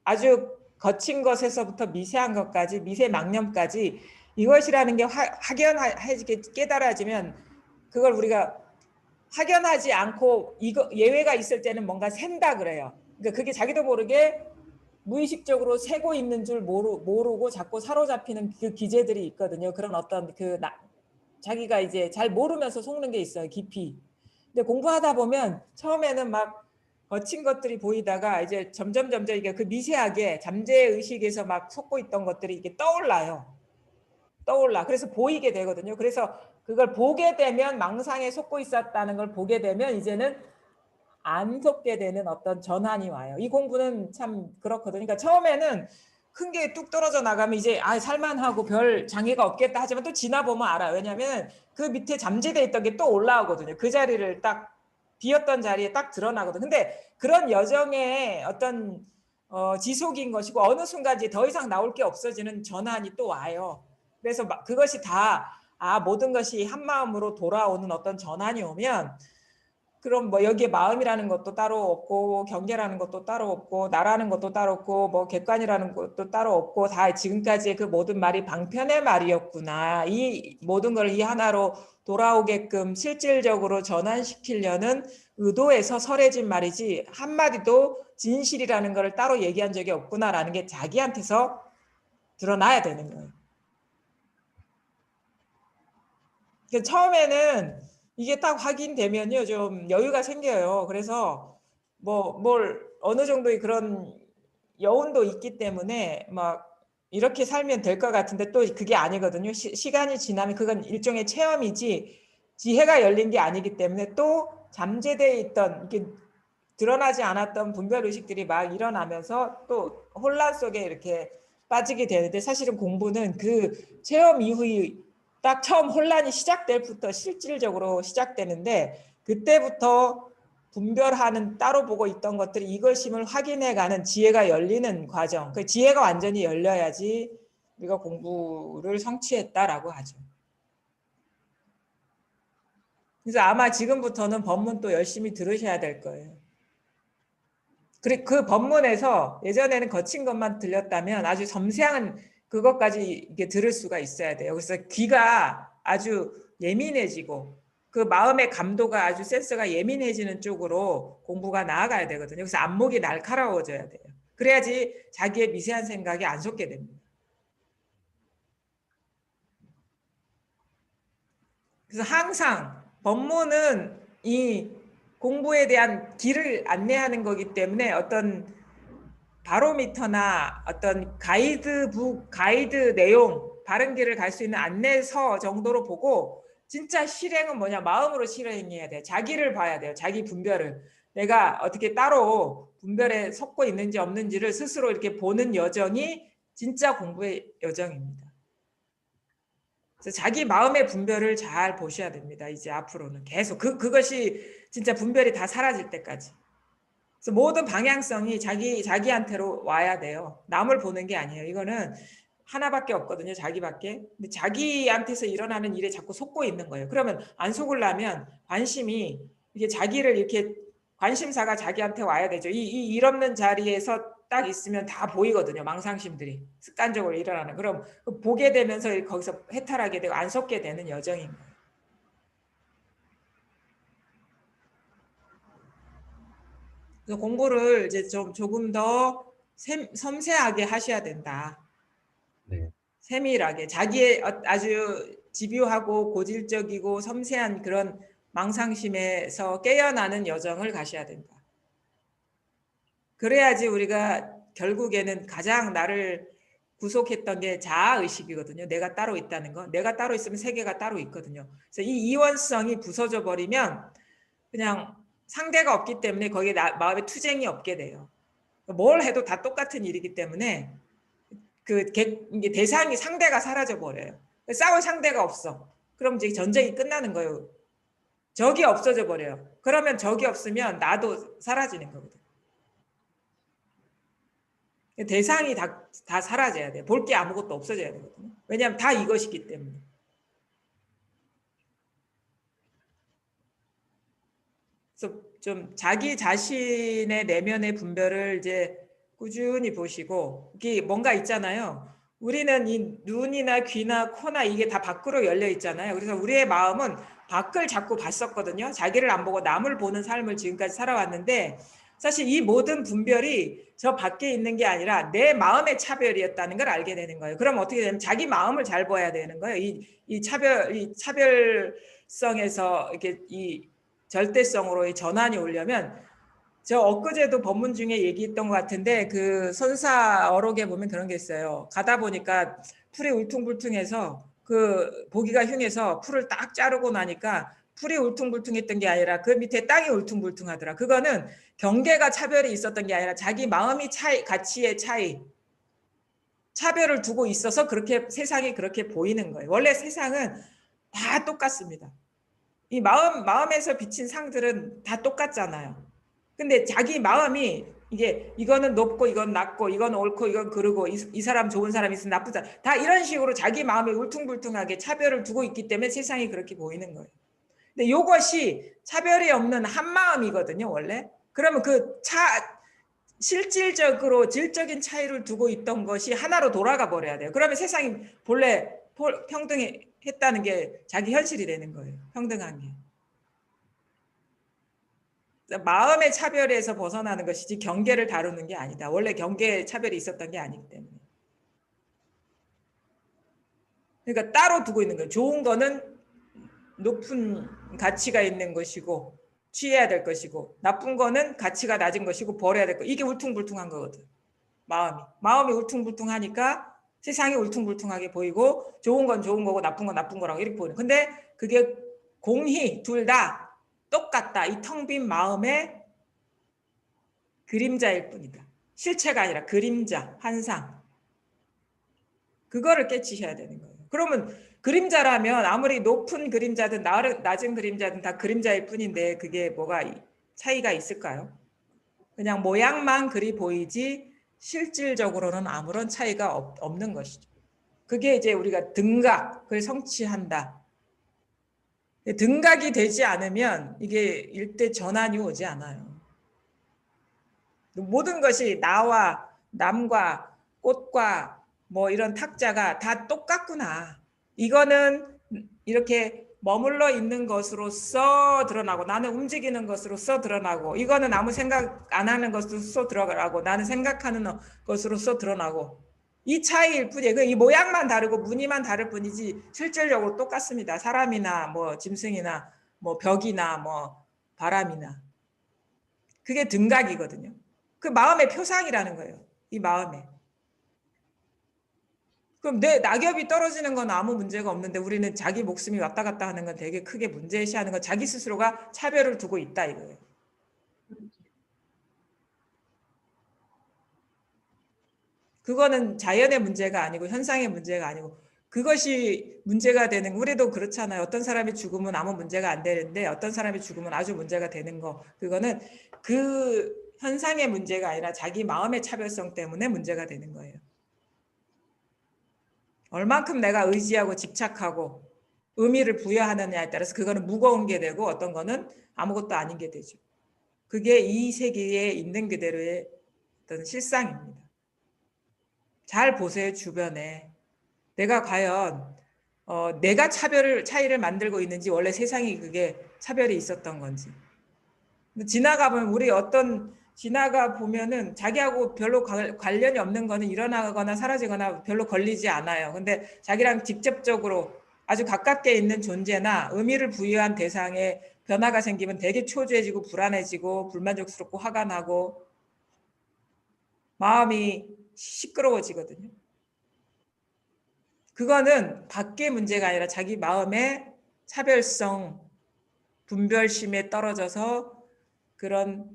아주 거친 것에서부터 미세한 것까지, 미세망념까지 이것이라는 게 확연하게 깨달아지면 그걸 우리가 확연하지 않고 이거 예외가 있을 때는 뭔가 샌다 그래요. 그러니까 그게 자기도 모르게 무의식적으로 새고 있는 줄 모르고 자꾸 사로잡히는 그 기제들이 있거든요. 그런 어떤 자기가 이제 잘 모르면서 속는 게 있어요. 깊이. 근데 공부하다 보면 처음에는 막 거친 것들이 보이다가 이제 점점 이게 그 미세하게 잠재의식에서 막 속고 있던 것들이 이게 떠올라. 그래서 보이게 되거든요. 그래서 그걸 보게 되면 망상에 속고 있었다는 걸 보게 되면 이제는 안 속게 되는 어떤 전환이 와요. 이 공부는 참 그렇거든요. 그러니까 처음에는 큰 게 뚝 떨어져 나가면 이제 살만하고 별 장애가 없겠다 하지만 또 지나보면 알아요. 왜냐하면 그 밑에 잠재돼 있던 게 또 올라오거든요. 그 자리를 딱 비었던 자리에 딱 드러나거든요. 근데 그런 여정의 어떤 지속인 것이고 어느 순간 이제 더 이상 나올 게 없어지는 전환이 또 와요. 그래서 그것이 다 모든 것이 한 마음으로 돌아오는 어떤 전환이 오면 그럼 뭐 여기에 마음이라는 것도 따로 없고 경계라는 것도 따로 없고 나라는 것도 따로 없고 뭐 객관이라는 것도 따로 없고 다 지금까지의 그 모든 말이 방편의 말이었구나. 이 모든 걸 이 하나로 돌아오게끔 실질적으로 전환시키려는 의도에서 설해진 말이지 한마디도 진실이라는 걸 따로 얘기한 적이 없구나라는 게 자기한테서 드러나야 되는 거예요. 그러니까 처음에는 이게 딱 확인되면요 좀 여유가 생겨요. 그래서 뭘 어느 정도의 그런 여운도 있기 때문에 막 이렇게 살면 될 것 같은데 또 그게 아니거든요. 시간이 지나면 그건 일종의 체험이지 지혜가 열린 게 아니기 때문에 또 잠재되어 있던 이렇게 드러나지 않았던 분별 의식들이 막 일어나면서 또 혼란 속에 이렇게 빠지게 되는데 사실은 공부는 그 체험 이후에 딱 처음 혼란이 시작될 부터 실질적으로 시작되는데 그때부터 분별하는 따로 보고 있던 것들이 이것임을 확인해가는 지혜가 열리는 과정. 그 지혜가 완전히 열려야지 우리가 공부를 성취했다라고 하죠. 그래서 아마 지금부터는 법문 또 열심히 들으셔야 될 거예요. 그 법문에서 예전에는 거친 것만 들렸다면 아주 섬세한 그것까지 이게 들을 수가 있어야 돼요. 그래서 귀가 아주 예민해지고 그 마음의 감도가 아주 센서가 예민해지는 쪽으로 공부가 나아가야 되거든요. 그래서 안목이 날카로워져야 돼요. 그래야지 자기의 미세한 생각이 안 솟게 됩니다. 그래서 항상 법문은 이 공부에 대한 길을 안내하는 거기 때문에 어떤 바로미터나 어떤 가이드북, 가이드 내용, 바른 길을 갈 수 있는 안내서 정도로 보고 진짜 실행은 뭐냐? 마음으로 실행해야 돼요. 자기를 봐야 돼요. 자기 분별을. 내가 어떻게 따로 분별에 섰고 있는지 없는지를 스스로 이렇게 보는 여정이 진짜 공부의 여정입니다. 그래서 자기 마음의 분별을 잘 보셔야 됩니다. 이제 앞으로는 계속 그것이 진짜 분별이 다 사라질 때까지. 그래서 모든 방향성이 자기한테로 와야 돼요. 남을 보는 게 아니에요. 이거는 하나밖에 없거든요. 자기밖에. 근데 자기한테서 일어나는 일에 자꾸 속고 있는 거예요. 그러면 안 속으려면 관심이 이게 자기를 이렇게 관심사가 자기한테 와야 되죠. 이 일 없는 자리에서 딱 있으면 다 보이거든요. 망상심들이 습관적으로 일어나는. 그럼 보게 되면서 거기서 해탈하게 되고 안 속게 되는 여정인 거예요. 그래서 공부를 이제 조금 더 섬세하게 하셔야 된다.
네.
세밀하게 자기의 아주 집요하고 고질적이고 섬세한 그런 망상심에서 깨어나는 여정을 가셔야 된다. 그래야지 우리가 결국에는 가장 나를 구속했던 게 자아의식이거든요. 내가 따로 있다는 거. 내가 따로 있으면 세계가 따로 있거든요. 그래서 이 이원성이 부서져 버리면 그냥 상대가 없기 때문에 거기에 마음에 투쟁이 없게 돼요. 뭘 해도 다 똑같은 일이기 때문에 이게 대상이 상대가 사라져 버려요. 싸울 상대가 없어. 그럼 이제 전쟁이 끝나는 거예요. 적이 없어져 버려요. 그러면 적이 없으면 나도 사라지는 거거든요. 대상이 다 사라져야 돼요. 볼 게 아무것도 없어져야 되거든요. 왜냐하면 다 이것이기 때문에. 그래서 좀 자기 자신의 내면의 분별을 이제 꾸준히 보시고, 이게 뭔가 있잖아요. 우리는 이 눈이나 귀나 코나 이게 다 밖으로 열려 있잖아요. 그래서 우리의 마음은 밖을 자꾸 봤었거든요. 자기를 안 보고 남을 보는 삶을 지금까지 살아왔는데, 사실 이 모든 분별이 저 밖에 있는 게 아니라 내 마음의 차별이었다는 걸 알게 되는 거예요. 그럼 어떻게 되냐면 자기 마음을 잘 봐야 되는 거예요. 이 차별성에서 이렇게 이 절대성으로의 전환이 오려면, 저 엊그제도 법문 중에 얘기했던 것 같은데 그 선사 어록에 보면 그런 게 있어요. 가다 보니까 풀이 울퉁불퉁해서 그 보기가 흉해서 풀을 딱 자르고 나니까 풀이 울퉁불퉁했던 게 아니라 그 밑에 땅이 울퉁불퉁하더라. 그거는 경계가 차별이 있었던 게 아니라 자기 마음이 가치의 차이, 차별을 두고 있어서 그렇게 세상이 그렇게 보이는 거예요. 원래 세상은 다 똑같습니다. 이 마음에서 비친 상들은 다 똑같잖아요. 근데 자기 마음이 이거는 높고 이건 낮고 이건 옳고 이건 그르고 이 사람 좋은 사람 있으면 나쁜 사람 다 이런 식으로 자기 마음이 울퉁불퉁하게 차별을 두고 있기 때문에 세상이 그렇게 보이는 거예요. 근데 이것이 차별이 없는 한 마음이거든요, 원래. 그러면 실질적으로 질적인 차이를 두고 있던 것이 하나로 돌아가 버려야 돼요. 그러면 세상이 본래 평등했다는 게 자기 현실이 되는 거예요. 평등한 게. 마음의 차별에서 벗어나는 것이지 경계를 다루는 게 아니다. 원래 경계에 차별이 있었던 게 아니기 때문에. 그러니까 따로 두고 있는 거예요. 좋은 거는 높은 가치가 있는 것이고 취해야 될 것이고, 나쁜 거는 가치가 낮은 것이고 버려야 될 거. 이게 울퉁불퉁한 거거든. 마음이 울퉁불퉁하니까 세상이 울퉁불퉁하게 보이고, 좋은 건 좋은 거고 나쁜 건 나쁜 거라고 이렇게 보이는. 근데 그게 공히 둘 다 똑같다. 이 텅 빈 마음의 그림자일 뿐이다. 실체가 아니라 그림자, 환상. 그거를 깨치셔야 되는 거예요. 그러면 그림자라면 아무리 높은 그림자든 낮은 그림자든 다 그림자일 뿐인데 그게 뭐가 차이가 있을까요? 그냥 모양만 그리 보이지 실질적으로는 아무런 차이가 없는 것이죠. 그게 이제 우리가 등각을 성취한다. 등각이 되지 않으면 이게 일대 전환이 오지 않아요. 모든 것이 나와 남과 꽃과 뭐 이런 탁자가 다 똑같구나. 이거는 이렇게 머물러 있는 것으로서 드러나고, 나는 움직이는 것으로서 드러나고, 이거는 아무 생각 안 하는 것으로서 드러나고, 나는 생각하는 것으로서 드러나고, 이 차이일 뿐이에요. 이 모양만 다르고 무늬만 다를 뿐이지 실질적으로 똑같습니다. 사람이나 뭐 짐승이나 뭐 벽이나 뭐 바람이나. 그게 등각이거든요. 그 마음의 표상이라는 거예요. 이 마음에. 그럼 내 낙엽이 떨어지는 건 아무 문제가 없는데 우리는 자기 목숨이 왔다 갔다 하는 건 되게 크게 문제시하는 건 자기 스스로가 차별을 두고 있다 이거예요. 그거는 자연의 문제가 아니고 현상의 문제가 아니고 그것이 문제가 되는, 우리도 그렇잖아요. 어떤 사람이 죽으면 아무 문제가 안 되는데 어떤 사람이 죽으면 아주 문제가 되는 거, 그거는 그 현상의 문제가 아니라 자기 마음의 차별성 때문에 문제가 되는 거예요. 얼만큼 내가 의지하고 집착하고 의미를 부여하느냐에 따라서 그거는 무거운 게 되고 어떤 거는 아무것도 아닌 게 되죠. 그게 이 세계에 있는 그대로의 어떤 실상입니다. 잘 보세요. 주변에 내가 과연 내가 차이를 만들고 있는지, 원래 세상이 그게 차별이 있었던 건지. 지나가 보면 우리 지나가 보면은 자기하고 별로 관련이 없는 거는 일어나거나 사라지거나 별로 걸리지 않아요. 근데 자기랑 직접적으로 아주 가깝게 있는 존재나 의미를 부여한 대상에 변화가 생기면 되게 초조해지고 불안해지고 불만족스럽고 화가 나고 마음이 시끄러워지거든요. 그거는 밖의 문제가 아니라 자기 마음의 차별성, 분별심에 떨어져서 그런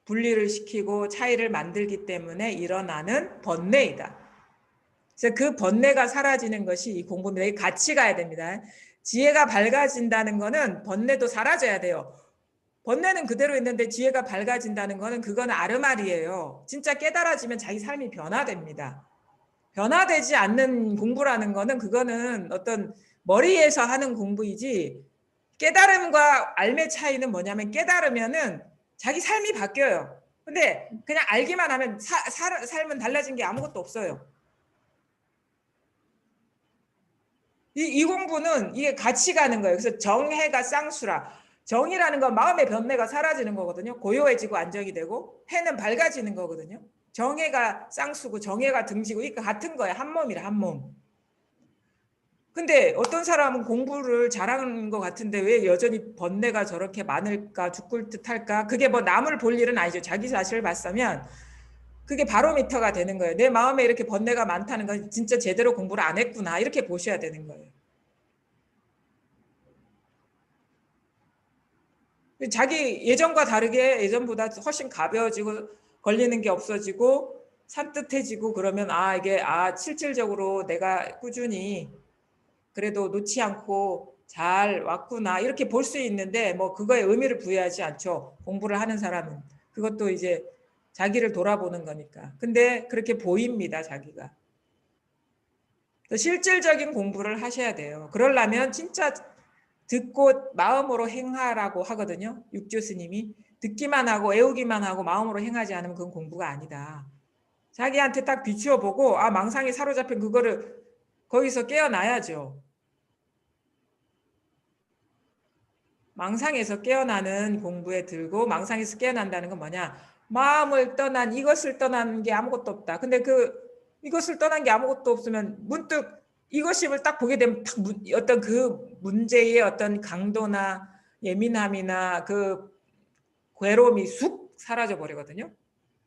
분리를 시키고 차이를 만들기 때문에 일어나는 번뇌이다. 그래서 그 번뇌가 사라지는 것이 이 공부입니다. 이 같이 가야 됩니다. 지혜가 밝아진다는 거는 번뇌도 사라져야 돼요. 번뇌는 그대로 있는데 지혜가 밝아진다는 거는 그건 아르말이에요. 진짜 깨달아지면 자기 삶이 변화됩니다. 변화되지 않는 공부라는 거는 그거는 어떤 머리에서 하는 공부이지, 깨달음과 알의 차이는 뭐냐면 깨달으면은 자기 삶이 바뀌어요. 근데 그냥 알기만 하면 삶은 달라진 게 아무것도 없어요. 이 공부는 이게 같이 가는 거예요. 그래서 정해가 쌍수라. 정이라는 건 마음의 변매가 사라지는 거거든요. 고요해지고 안정이 되고, 해는 밝아지는 거거든요. 정해가 쌍수고 정해가 등지고 이거 같은 거예요. 한 몸이라, 한 몸. 근데 어떤 사람은 공부를 잘하는 것 같은데 왜 여전히 번뇌가 저렇게 많을까, 죽을 듯 할까? 그게 뭐 남을 볼 일은 아니죠. 자기 자신을 봤으면 그게 바로미터가 되는 거예요. 내 마음에 이렇게 번뇌가 많다는 건 진짜 제대로 공부를 안 했구나, 이렇게 보셔야 되는 거예요. 자기 예전과 다르게 예전보다 훨씬 가벼워지고 걸리는 게 없어지고 산뜻해지고 그러면 이게 실질적으로 내가 꾸준히 그래도 놓지 않고 잘 왔구나, 이렇게 볼 수 있는데 뭐 그거에 의미를 부여하지 않죠. 공부를 하는 사람은. 그것도 이제 자기를 돌아보는 거니까. 근데 그렇게 보입니다, 자기가. 실질적인 공부를 하셔야 돼요. 그러려면 진짜 듣고 마음으로 행하라고 하거든요. 육조 스님이. 듣기만 하고 애우기만 하고 마음으로 행하지 않으면 그건 공부가 아니다. 자기한테 딱 비추어 보고 망상에 사로잡힌 그거를 거기서 깨어나야죠. 망상에서 깨어나는 공부에 들고, 망상에서 깨어난다는 건 뭐냐? 마음을 떠난, 이것을 떠난 게 아무것도 없다. 근데 이것을 떠난 게 아무것도 없으면 문득 이것임을 딱 보게 되면 어떤 그 문제의 어떤 강도나 예민함이나 그 괴로움이 쑥 사라져 버리거든요.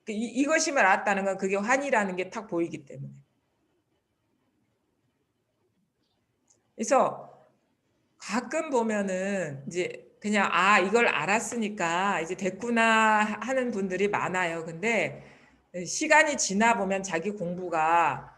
이것임을 알았다는 건 그게 환이라는 게 탁 보이기 때문에. 그래서 가끔 보면은 이제 그냥 이걸 알았으니까 이제 됐구나 하는 분들이 많아요. 근데 시간이 지나 보면 자기 공부가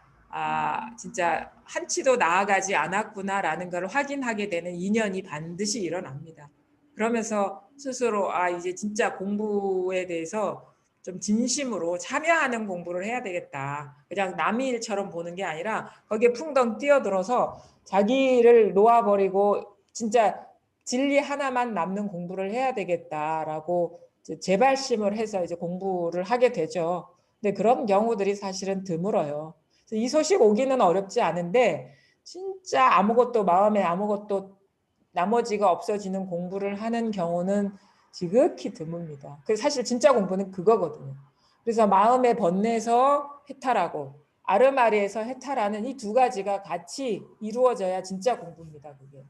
진짜 한치도 나아가지 않았구나라는 걸 확인하게 되는 인연이 반드시 일어납니다. 그러면서 스스로 이제 진짜 공부에 대해서 좀 진심으로 참여하는 공부를 해야 되겠다. 그냥 남의 일처럼 보는 게 아니라 거기에 풍덩 뛰어들어서 자기를 놓아버리고 진짜 진리 하나만 남는 공부를 해야 되겠다라고 재발심을 해서 이제 공부를 하게 되죠. 근데 그런 경우들이 사실은 드물어요. 이 소식 오기는 어렵지 않은데 진짜 아무것도, 마음에 아무것도 나머지가 없어지는 공부를 하는 경우는 지극히 드뭅니다. 사실 진짜 공부는 그거거든요. 그래서 마음의 번뇌에서 해탈하고 아르마리에서 해탈하는 이 두 가지가 같이 이루어져야 진짜 공부입니다. 그게.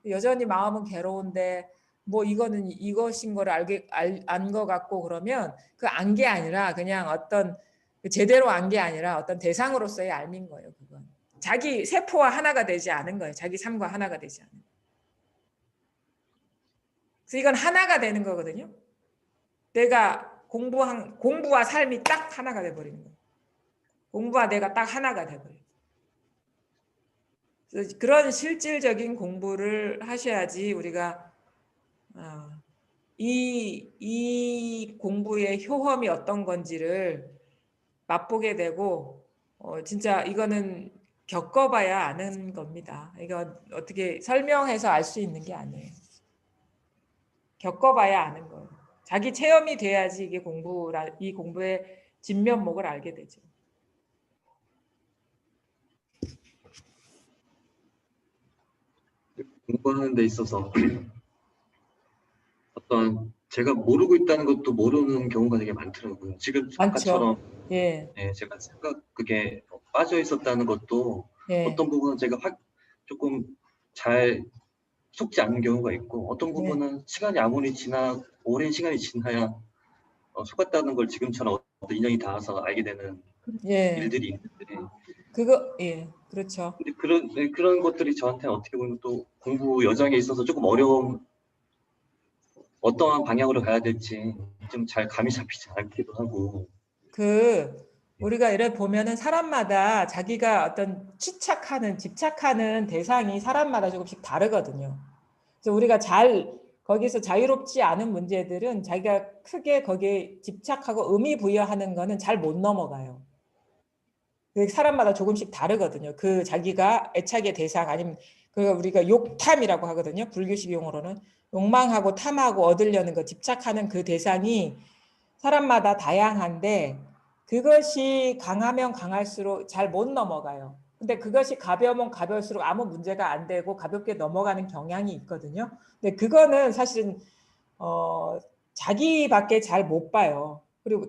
여전히 마음은 괴로운데 뭐 이거는 이것인 걸 안 것 같고 그러면 그 안 게 아니라 그냥 어떤 제대로 안 게 아니라 어떤 대상으로서의 알민 거예요. 그건 자기 세포와 하나가 되지 않은 거예요. 자기 삶과 하나가 되지 않은 거예요. 그래서 이건 하나가 되는 거거든요. 내가 공부와 삶이 딱 하나가 돼버리는 거예요. 공부와 내가 딱 하나가 돼버려요. 그래서 그런 실질적인 공부를 하셔야지 우리가 이 공부의 효험이 어떤 건지를 맛보게 되고 진짜 이거는 겪어봐야 아는 겁니다. 이거 어떻게 설명해서 알 수 있는 게 아니에요. 겪어봐야 아는 거예요. 자기 체험이 돼야지 이게 이 공부의 진면목을 알게 되죠.
공부하는 데 있어서 어떤 제가 모르고 있다는 것도 모르는 경우가 되게 많더라고요. 지금 아까처럼
예.
네, 제가 그게 빠져 있었다는 것도
예.
어떤 부분은 제가 조금 잘 속지 않는 경우가 있고 어떤 부분은 시간이 아무리 오랜 시간이 지나야 속았다는 걸 지금처럼 어떤 인연이 닿아서 알게 되는 일들이 있는데
그렇죠.
근데 그런 것들이 저한테 어떻게 보면 또 공부 여정에 있어서 조금 어떠한 방향으로 가야 될지 좀 잘 감이 잡히지 않기도 하고.
우리가 이래 보면은 사람마다 자기가 어떤 집착하는 대상이 사람마다 조금씩 다르거든요. 그래서 우리가 거기서 자유롭지 않은 문제들은 자기가 크게 거기에 집착하고 의미 부여하는 거는 잘 못 넘어가요. 사람마다 조금씩 다르거든요. 자기가 애착의 대상 아니면 우리가 욕탐이라고 하거든요. 불교식 용어로는 욕망하고 탐하고 얻으려는 거 집착하는 그 대상이 사람마다 다양한데 그것이 강하면 강할수록 잘 못 넘어가요. 근데 그것이 가벼우면 가벼울수록 아무 문제가 안 되고 가볍게 넘어가는 경향이 있거든요. 근데 그거는 사실은 자기밖에 잘 못 봐요.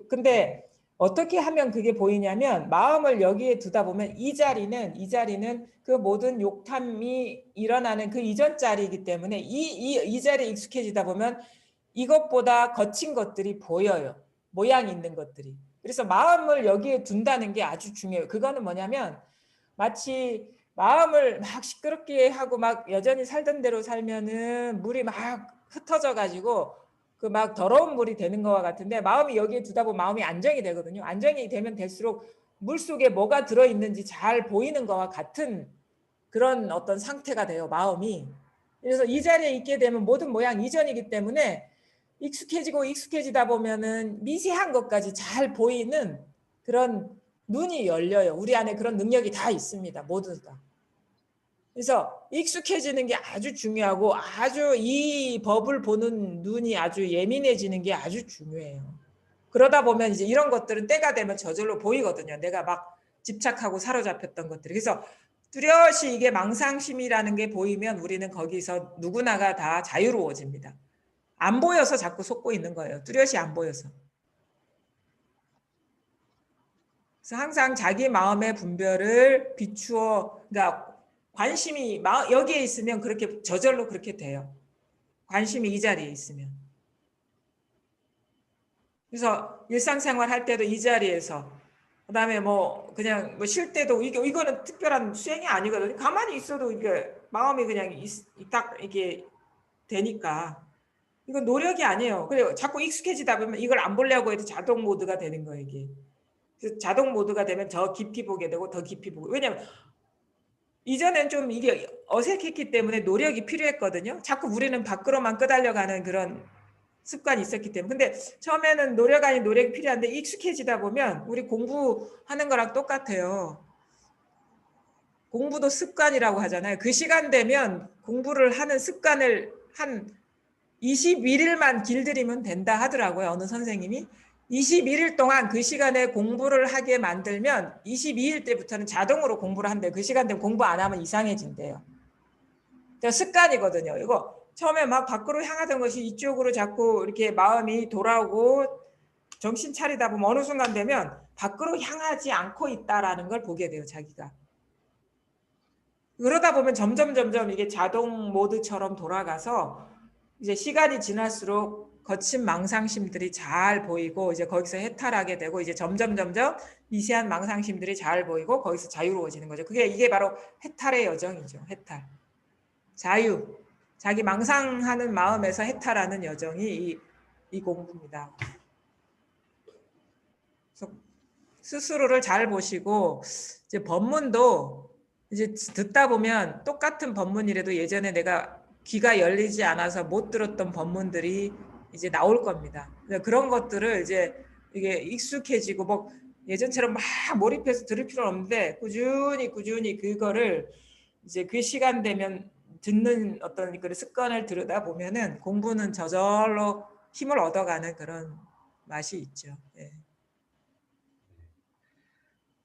근데 어떻게 하면 그게 보이냐면 마음을 여기에 두다 보면 이 자리는 그 모든 욕탐이 일어나는 그 이전 자리이기 때문에 이 자리에 익숙해지다 보면 이것보다 거친 것들이 보여요. 모양 있는 것들이. 그래서 마음을 여기에 둔다는 게 아주 중요해요. 그거는 뭐냐면 마치 마음을 막 시끄럽게 하고 막 여전히 살던 대로 살면은 물이 막 흩어져 가지고 그 막 더러운 물이 되는 것과 같은데 마음이 여기에 두다 보면 마음이 안정이 되거든요. 안정이 되면 될수록 물 속에 뭐가 들어있는지 잘 보이는 것과 같은 그런 어떤 상태가 돼요. 마음이. 그래서 이 자리에 있게 되면 모든 모양 이전이기 때문에 익숙해지다 보면은 미세한 것까지 잘 보이는 그런 눈이 열려요. 우리 안에 그런 능력이 다 있습니다. 모두 다. 그래서 익숙해지는 게 아주 중요하고 아주 이 법을 보는 눈이 아주 예민해지는 게 아주 중요해요. 그러다 보면 이제 이런 것들은 때가 되면 저절로 보이거든요. 내가 막 집착하고 사로잡혔던 것들이. 그래서 뚜렷이 이게 망상심이라는 게 보이면 우리는 거기서 누구나가 다 자유로워집니다. 안 보여서 자꾸 속고 있는 거예요. 뚜렷이 안 보여서. 그래서 항상 자기 마음의 분별을 비추어, 그러니까 관심이 여기에 있으면 그렇게 저절로 그렇게 돼요. 관심이 이 자리에 있으면. 그래서 일상생활 할 때도 이 자리에서, 그다음에 그냥 쉴 때도 이거는 특별한 수행이 아니거든요. 가만히 있어도 이게 마음이 그냥 딱 이게 되니까. 이건 노력이 아니에요. 그래요. 자꾸 익숙해지다 보면 이걸 안 보려고 해도 자동 모드가 되는 거예요, 이게. 그래서 자동 모드가 되면 더 깊이 보게 되고 더 깊이 보고. 왜냐면 이전엔 좀 이게 어색했기 때문에 노력이 필요했거든요. 자꾸 우리는 밖으로만 끄달려가는 그런 습관이 있었기 때문에. 근데 처음에는 노력 아닌 노력이 필요한데 익숙해지다 보면 우리 공부하는 거랑 똑같아요. 공부도 습관이라고 하잖아요. 그 시간 되면 공부를 하는 습관을 한 21일만 길들이면 된다 하더라고요. 어느 선생님이. 21일 동안 그 시간에 공부를 하게 만들면 22일 때부터는 자동으로 공부를 한대요. 그 시간 되면 공부 안 하면 이상해진대요. 습관이거든요. 이거 처음에 막 밖으로 향하던 것이 이쪽으로 자꾸 이렇게 마음이 돌아오고 정신 차리다 보면 어느 순간 되면 밖으로 향하지 않고 있다라는 걸 보게 돼요. 자기가. 그러다 보면 점점 이게 자동 모드처럼 돌아가서 이제 시간이 지날수록 거친 망상심들이 잘 보이고 이제 거기서 해탈하게 되고 이제 점점 미세한 망상심들이 잘 보이고 거기서 자유로워지는 거죠. 이게 바로 해탈의 여정이죠. 해탈. 자유. 자기 망상하는 마음에서 해탈하는 여정이 이 공부입니다. 그래서 스스로를 잘 보시고 이제 법문도 이제 듣다 보면 똑같은 법문이라도 예전에 내가 귀가 열리지 않아서 못 들었던 법문들이 이제 나올 겁니다. 그런 것들을 이제 이게 익숙해지고 뭐 예전처럼 막 몰입해서 들을 필요는 없는데 꾸준히 그거를 이제 그 시간 되면 듣는 어떤 그 습관을 들여다 보면은 공부는 저절로 힘을 얻어가는 그런 맛이 있죠. 네.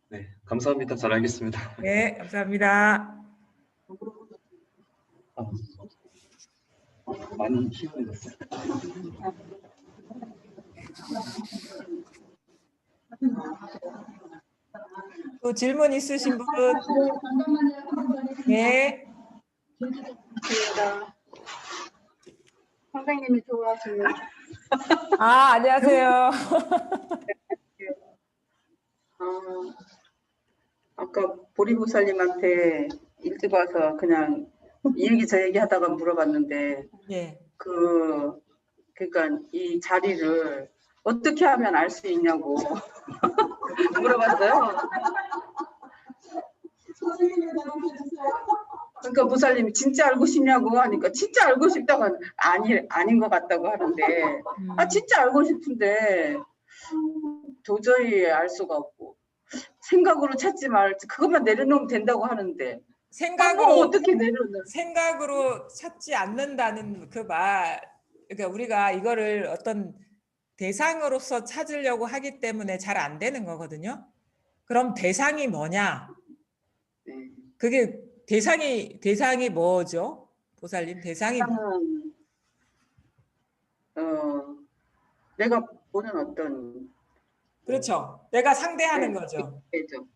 네, 감사합니다. 잘 알겠습니다.
네, 감사합니다.
많이 힘이 됐어요.
또 질문 있으신 분? 네.
선생님이 좋아하시는.
아, 안녕하세요.
아까 보리보살님한테 일찍 와서 그냥 이 얘기 저 얘기 하다가 물어봤는데
예.
그러니까 이 자리를 어떻게 하면 알 수 있냐고 물어봤어요. 그러니까 보살님이 진짜 알고 싶냐고 하니까 진짜 알고 싶다고 아닌 것 같다고 하는데 진짜 알고 싶은데 도저히 알 수가 없고 생각으로 찾지 말지 그것만 내려놓으면 된다고 하는데 어떻게 내려놓는
생각으로 찾지 않는다는 그 말. 그러니까 우리가 이거를 어떤 대상으로서 찾으려고 하기 때문에 잘 안 되는 거거든요. 그럼 대상이 뭐냐? 그게 대상이 뭐죠? 보살님 대상이
내가 보는 어떤
그렇죠. 내가 상대하는 거죠.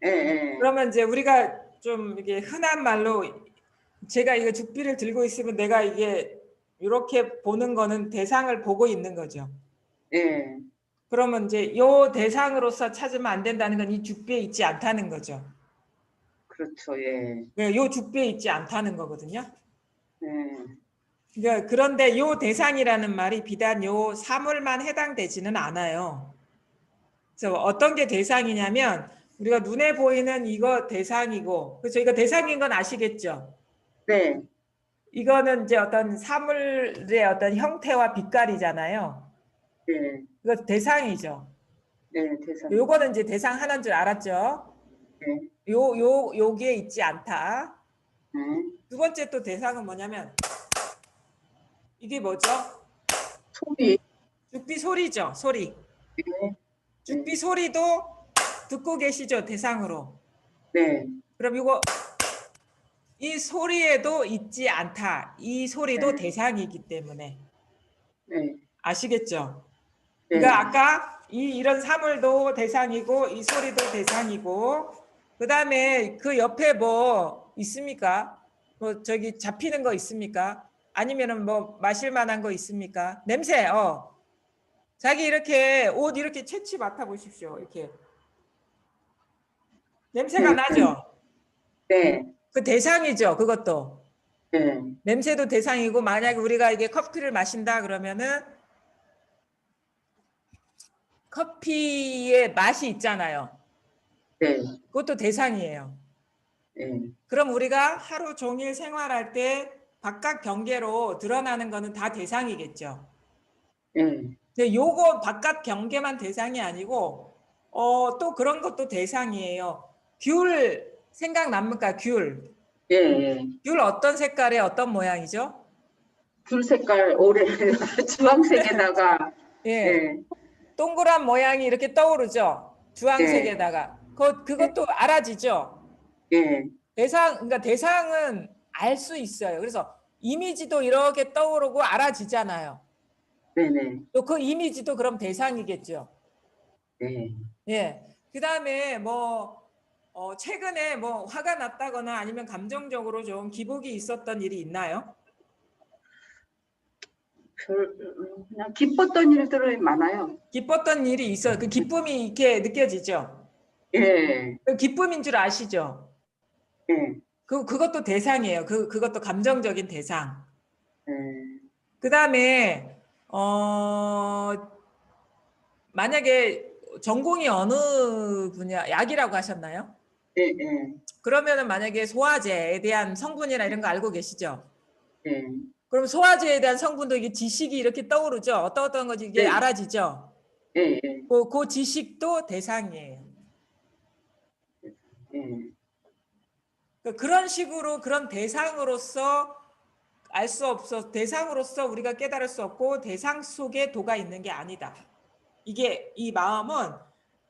예.
그러면 이제 우리가 좀 이게 흔한 말로 제가 이거 죽비를 들고 있으면 내가 이게 이렇게 보는 거는 대상을 보고 있는 거죠.
예.
그러면 이제 요 대상으로서 찾으면 안 된다는 건 이 죽비에 있지 않다는 거죠.
그렇죠. 예.
요 죽비에 있지 않다는 거거든요.
예.
그러니까 그런데 요 대상이라는 말이 비단 요 사물만 해당되지는 않아요. 그래서 어떤 게 대상이냐면 우리가 눈에 보이는 이거 대상이고, 그렇죠? 이거 대상인 건 아시겠죠?
네.
이거는 이제 어떤 사물의 어떤 형태와 빛깔이잖아요.
네.
이거 대상이죠.
네, 대상.
요거는 이제 대상 하나인 줄 알았죠?
네.
요기에 있지 않다.
네.
두 번째 또 대상은 뭐냐면 이게 뭐죠?
소리.
죽비 소리죠. 소리.
네.
죽비 소리도 듣고 계시죠? 대상으로.
네.
그럼 이거 이 소리에도 있지 않다. 이 소리도
네.
대상이기 때문에.
네.
아시겠죠?
네.
그러니까 아까 이런 사물도 대상이고 이 소리도 대상이고 그다음에 그 옆에 뭐 있습니까? 뭐 저기 잡히는 거 있습니까? 아니면은 뭐 마실 만한 거 있습니까? 냄새. 자기 이렇게 옷 이렇게 채취 맡아 보십시오. 이렇게. 냄새가 나죠?
네.
그 대상이죠. 그것도.
네.
냄새도 대상이고 만약에 우리가 이게 커피를 마신다 그러면은 커피의 맛이 있잖아요.
네.
그것도 대상이에요.
네.
그럼 우리가 하루 종일 생활할 때 바깥 경계로 드러나는 거는 다 대상이겠죠.
네.
근데 요거 바깥 경계만 대상이 아니고 또 그런 것도 대상이에요. 귤 생각납니까? 귤.
예.
귤 어떤 색깔의 어떤 모양이죠?
귤 색깔 오래 주황색에다가
예.
예.
동그란 모양이 이렇게 떠오르죠. 주황색에다가. 그것도 알아지죠.
예.
그러니까 대상은 알 수 있어요. 그래서 이미지도 이렇게 떠오르고 알아지잖아요.
네네.
또 그 이미지도 그럼 대상이겠죠.
네.
예. 그다음에 뭐 최근에 뭐 화가 났다거나 아니면 감정적으로 좀 기복이 있었던 일이 있나요?
그냥 기뻤던 일들이 많아요.
기뻤던 일이 있어요. 그 기쁨이 이렇게 느껴지죠?
예,
그 기쁨인 줄 아시죠?
예,
그것도 대상이에요. 그것도 감정적인 대상.
예,
그 다음에 만약에 전공이 어느 분야, 약이라고 하셨나요?
예, 예,
그러면은 만약에 소화제에 대한 성분이나 이런 거 알고 계시죠?
예,
그럼 소화제에 대한 성분도 이게 지식이 이렇게 떠오르죠? 어떤 건지 이게
네.
알아지죠?
예, 예,
그 지식도 대상이에요.
예.
그러니까 그런 식으로 그런 대상으로서 알 수 없어 대상으로서 우리가 깨달을 수 없고 대상 속에 도가 있는 게 아니다. 이게 이 마음은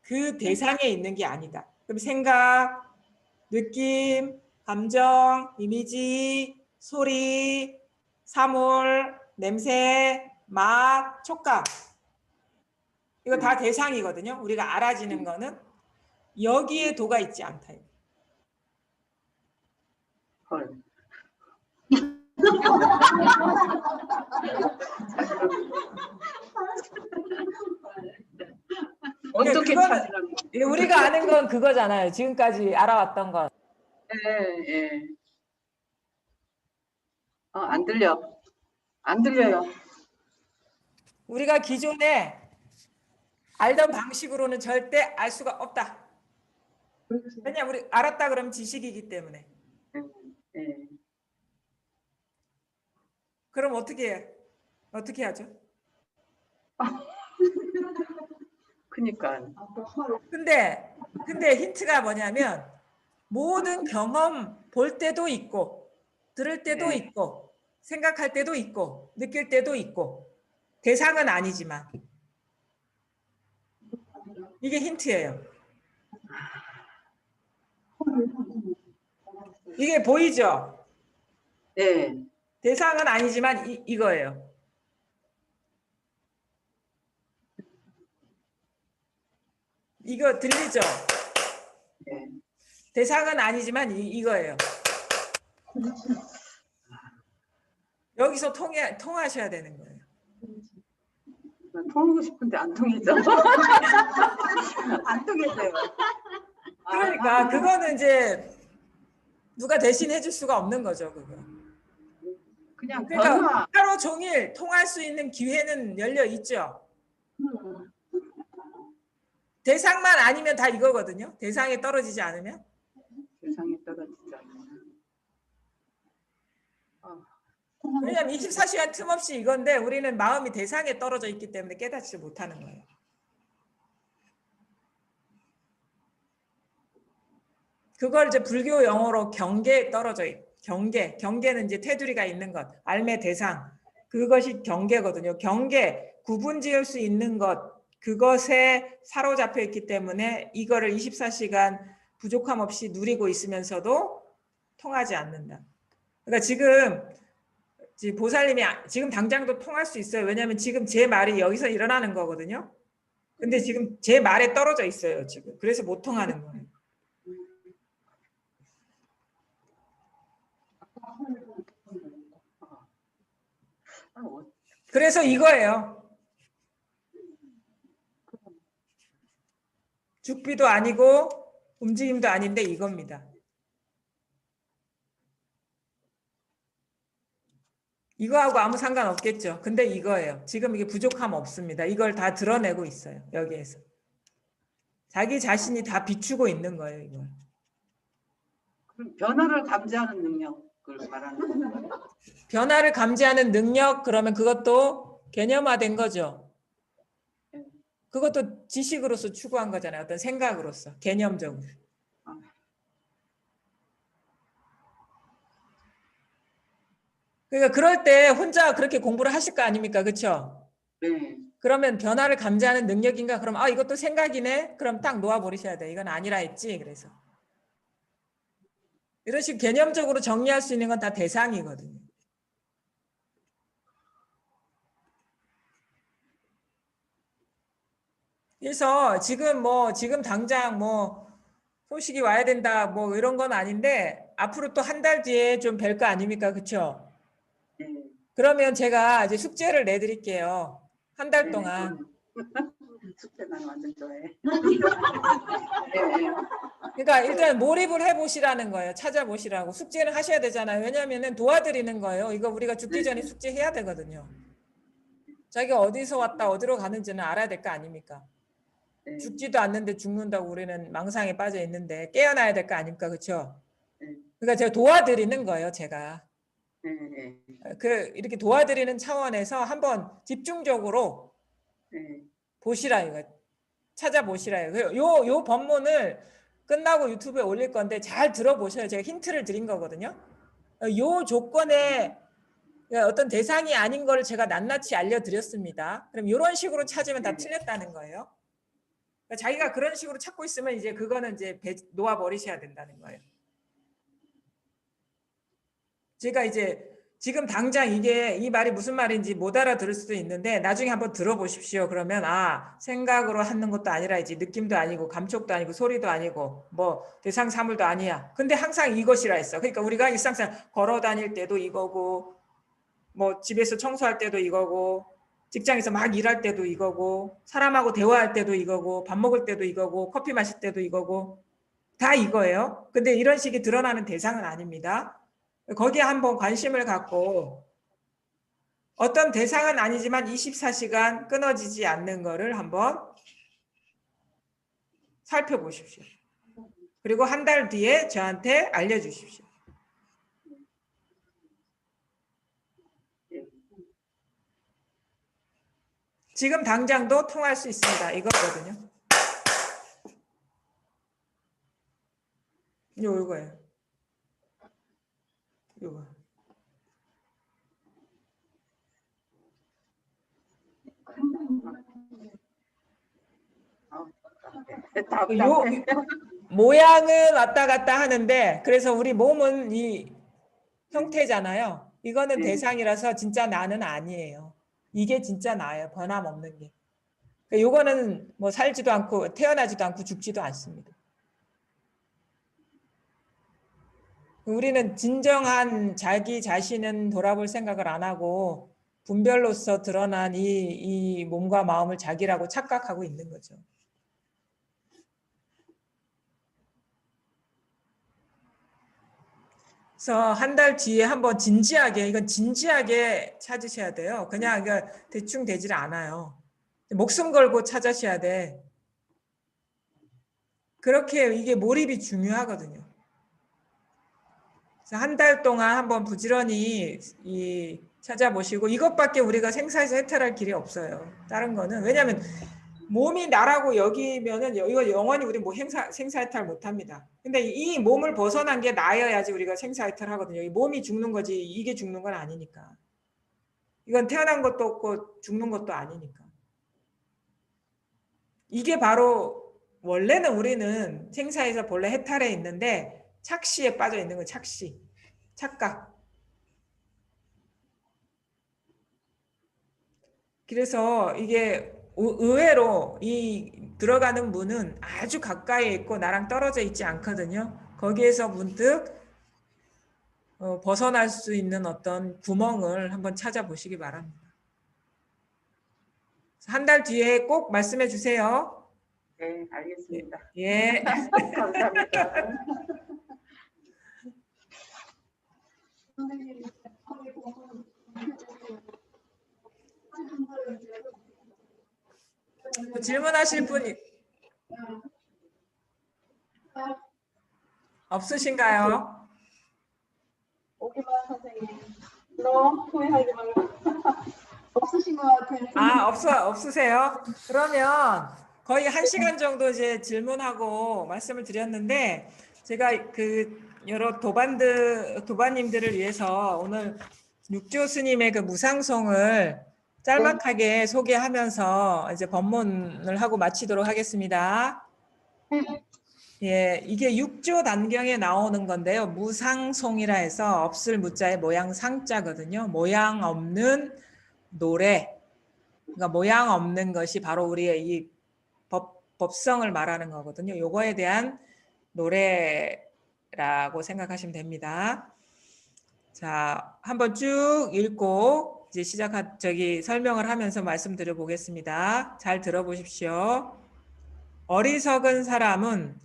그 대상에 있는 게 아니다. 그럼 생각, 느낌, 감정, 이미지, 소리, 사물, 냄새, 맛, 촉감. 이거 다 대상이거든요. 우리가 알아지는 거는 여기에 도가 있지 않다.
헐. 어떻게
그거는
찾으라는 거예요?
우리가 아는 건 그거잖아요. 지금까지 알아왔던 건.
예, 예. 안 들려. 안 들려요.
우리가 기존에 알던 방식으로는 절대 알 수가 없다. 왜냐 우리 알았다 그러면 지식이기 때문에.
예.
그럼 어떻게 하죠?
그니까.
근데 힌트가 뭐냐면 모든 경험 볼 때도 있고 들을 때도
네.
있고 생각할 때도 있고 느낄 때도 있고 대상은 아니지만 이게 힌트예요. 이게 보이죠?
네.
대상은 아니지만 이거예요. 이거 들리죠?
네.
대상은 아니지만 이거예요. 여기서 통하셔야 되는 거예요.
통하고 싶은데 안 통해져. 안 통해져요.
그러니까 그거는 이제 누가 대신 해줄 수가 없는 거죠. 그거.
그냥
그러니까
변화.
하루 종일 통할 수 있는 기회는 열려 있죠. 대상만 아니면 다 이거거든요. 대상에 떨어지지 않으면.
세상에 떨어지지 않는.
왜냐하면 24시간 틈없이 이건데 우리는 마음이 대상에 떨어져 있기 때문에 깨닫지 못하는 거예요. 그걸 이제 불교 용어로 경계에 떨어져 있고 경계는 이제 테두리가 있는 것, 알매 대상, 그것이 경계거든요. 경계, 구분 지을 수 있는 것, 그것에 사로잡혀 있기 때문에 이거를 24시간 부족함 없이 누리고 있으면서도 통하지 않는다. 그러니까 지금 보살님이 지금 당장도 통할 수 있어요. 왜냐하면 지금 제 말이 여기서 일어나는 거거든요. 근데 지금 제 말에 떨어져 있어요. 지금. 그래서 못 통하는 거예요. 그래서 이거예요. 죽비도 아니고 움직임도 아닌데 이겁니다. 이거하고 아무 상관없겠죠. 근데 이거예요. 지금 이게 부족함 없습니다. 이걸 다 드러내고 있어요. 여기에서. 자기 자신이 다 비추고 있는 거예요. 이걸.
그럼 변화를 감지하는 능력을 말하는 거예요.
변화를 감지하는 능력, 그러면 그것도 개념화된 거죠. 그것도 지식으로서 추구한 거잖아요. 어떤 생각으로서, 개념적으로. 그러니까 그럴 때 혼자 그렇게 공부를 하실 거 아닙니까? 그렇죠?
네.
그러면 변화를 감지하는 능력인가? 그럼 이것도 생각이네? 그럼 딱 놓아버리셔야 돼. 이건 아니라 했지. 그래서. 이런 식으로 개념적으로 정리할 수 있는 건 다 대상이거든요. 그래서 지금 당장 소식이 와야 된다 이런 건 아닌데 앞으로 또 한 달 뒤에 좀 뵐 거 아닙니까? 그렇죠?
네.
그러면 제가 이제 숙제를 내드릴게요. 한 달
네,
동안.
숙제 난 완전 좋아해. 네.
그러니까 일단 몰입을 해보시라는 거예요. 찾아보시라고. 숙제는 하셔야 되잖아요. 왜냐하면 도와드리는 거예요. 이거 우리가 죽기 전에 숙제해야 되거든요. 자기가 어디서 왔다 어디로 가는지는 알아야 될 거 아닙니까?
네.
죽지도 않는데 죽는다고 우리는 망상에 빠져 있는데 깨어나야 될 거 아닙니까? 그렇죠?
네.
그러니까 제가 도와드리는 거예요. 제가.
네, 네,
이렇게 도와드리는 차원에서 한번 집중적으로
네.
보시라 이거. 찾아보시라요. 요 법문을 끝나고 유튜브에 올릴 건데 잘 들어보셔요. 제가 힌트를 드린 거거든요. 요 조건에 어떤 대상이 아닌 걸 제가 낱낱이 알려드렸습니다. 그럼 이런 식으로 찾으면 다 틀렸다는 거예요. 그러니까 자기가 그런 식으로 찾고 있으면 이제 그거는 이제 놓아버리셔야 된다는 거예요. 제가 이제 지금 당장 이 말이 무슨 말인지 못 알아들을 수도 있는데 나중에 한번 들어보십시오. 그러면 생각으로 하는 것도 아니라 이제 느낌도 아니고 감촉도 아니고 소리도 아니고 뭐 대상 사물도 아니야. 근데 항상 이것이라 했어. 그러니까 우리가 일상생활 걸어 다닐 때도 이거고 뭐 집에서 청소할 때도 이거고 직장에서 막 일할 때도 이거고 사람하고 대화할 때도 이거고 밥 먹을 때도 이거고 커피 마실 때도 이거고 다 이거예요. 근데 이런 식이 드러나는 대상은 아닙니다. 거기에 한번 관심을 갖고 어떤 대상은 아니지만 24시간 끊어지지 않는 거를 한번 살펴보십시오. 그리고 한 달 뒤에 저한테 알려주십시오. 지금 당장도 통할 수 있습니다. 이거거든요. 요거예요. 요거. 요 모양은 왔다 갔다 하는데 그래서 우리 몸은 이 형태잖아요. 이거는 대상이라서 진짜 나는 아니에요. 이게 진짜 나예요. 변함없는 게. 요거는 뭐 살지도 않고 태어나지도 않고 죽지도 않습니다. 우리는 진정한 자기 자신은 돌아볼 생각을 안 하고 분별로서 드러난 이 몸과 마음을 자기라고 착각하고 있는 거죠. 그래서 한 달 뒤에 한번 진지하게 이건 진지하게 찾으셔야 돼요. 그냥 이거 대충 되질 않아요. 목숨 걸고 찾으셔야 돼. 그렇게 이게 몰입이 중요하거든요. 그래서 한 달 동안 한번 부지런히 찾아보시고 이것밖에 우리가 생사에서 해탈할 길이 없어요. 다른 거는 왜냐하면 몸이 나라고 여기면은 이거 영원히 우리 뭐 생사해탈 못합니다. 근데 이 몸을 벗어난 게 나여야지 우리가 생사해탈 하거든요. 이 몸이 죽는 거지 이게 죽는 건 아니니까. 이건 태어난 것도 없고 죽는 것도 아니니까. 이게 바로 원래는 우리는 생사에서 본래 해탈에 있는데 착시에 빠져 있는 거예요. 착시. 착각. 그래서 이게 의외로 이 들어가는 문은 아주 가까이 있고 나랑 떨어져 있지 않거든요. 거기에서 문득 벗어날 수 있는 어떤 구멍을 한번 찾아보시기 바랍니다. 한 달 뒤에 꼭 말씀해 주세요.
네, 알겠습니다.
예.
감사합니다.
질문하실 분이 없으신가요?
오기만 선생님. 너무 후회하지 말고. 없으신 것 같아요.
없으세요? 그러면 거의 1시간 정도 이제 질문하고 말씀을 드렸는데 제가 그 여러 도반님들을 위해서 오늘 육조 스님의 그 무상송을 짤막하게 소개하면서 이제 법문을 하고 마치도록 하겠습니다. 예, 이게 육조 단경에 나오는 건데요. 무상송이라 해서 없을 무자의 모양 상자거든요. 모양 없는 노래. 그러니까 모양 없는 것이 바로 우리의 이 법성을 말하는 거거든요. 요거에 대한 노래라고 생각하시면 됩니다. 자, 한번 쭉 읽고 이제 설명을 하면서 말씀드려 보겠습니다. 잘 들어보십시오. 어리석은 사람은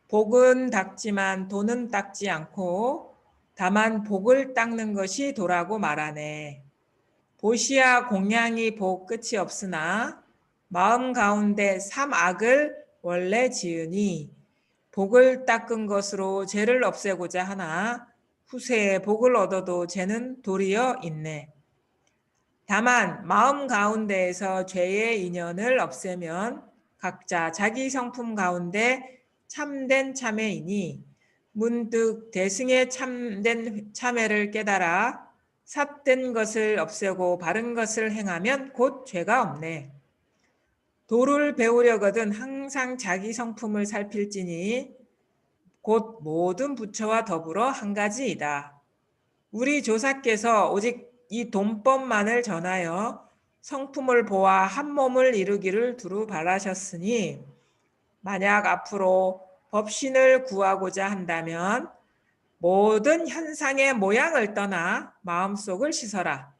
복은 닦지만 도는 닦지 않고 다만 복을 닦는 것이 도라고 말하네. 보시야 공양이 복 끝이 없으나 마음 가운데 삼악을 원래 지으니 복을 닦은 것으로 죄를 없애고자 하나 후세에 복을 얻어도 죄는 도리어 있네. 다만 마음 가운데에서 죄의 인연을 없애면 각자 자기 성품 가운데 참된 참회이니 문득 대승의 참된 참회를 깨달아 삿된 것을 없애고 바른 것을 행하면 곧 죄가 없네. 도를 배우려거든 항상 자기 성품을 살필지니 곧 모든 부처와 더불어 한 가지이다. 우리 조사께서 오직 이 돈법만을 전하여 성품을 보아 한 몸을 이루기를 두루 바라셨으니 만약 앞으로 법신을 구하고자 한다면 모든 현상의 모양을 떠나 마음속을 씻어라.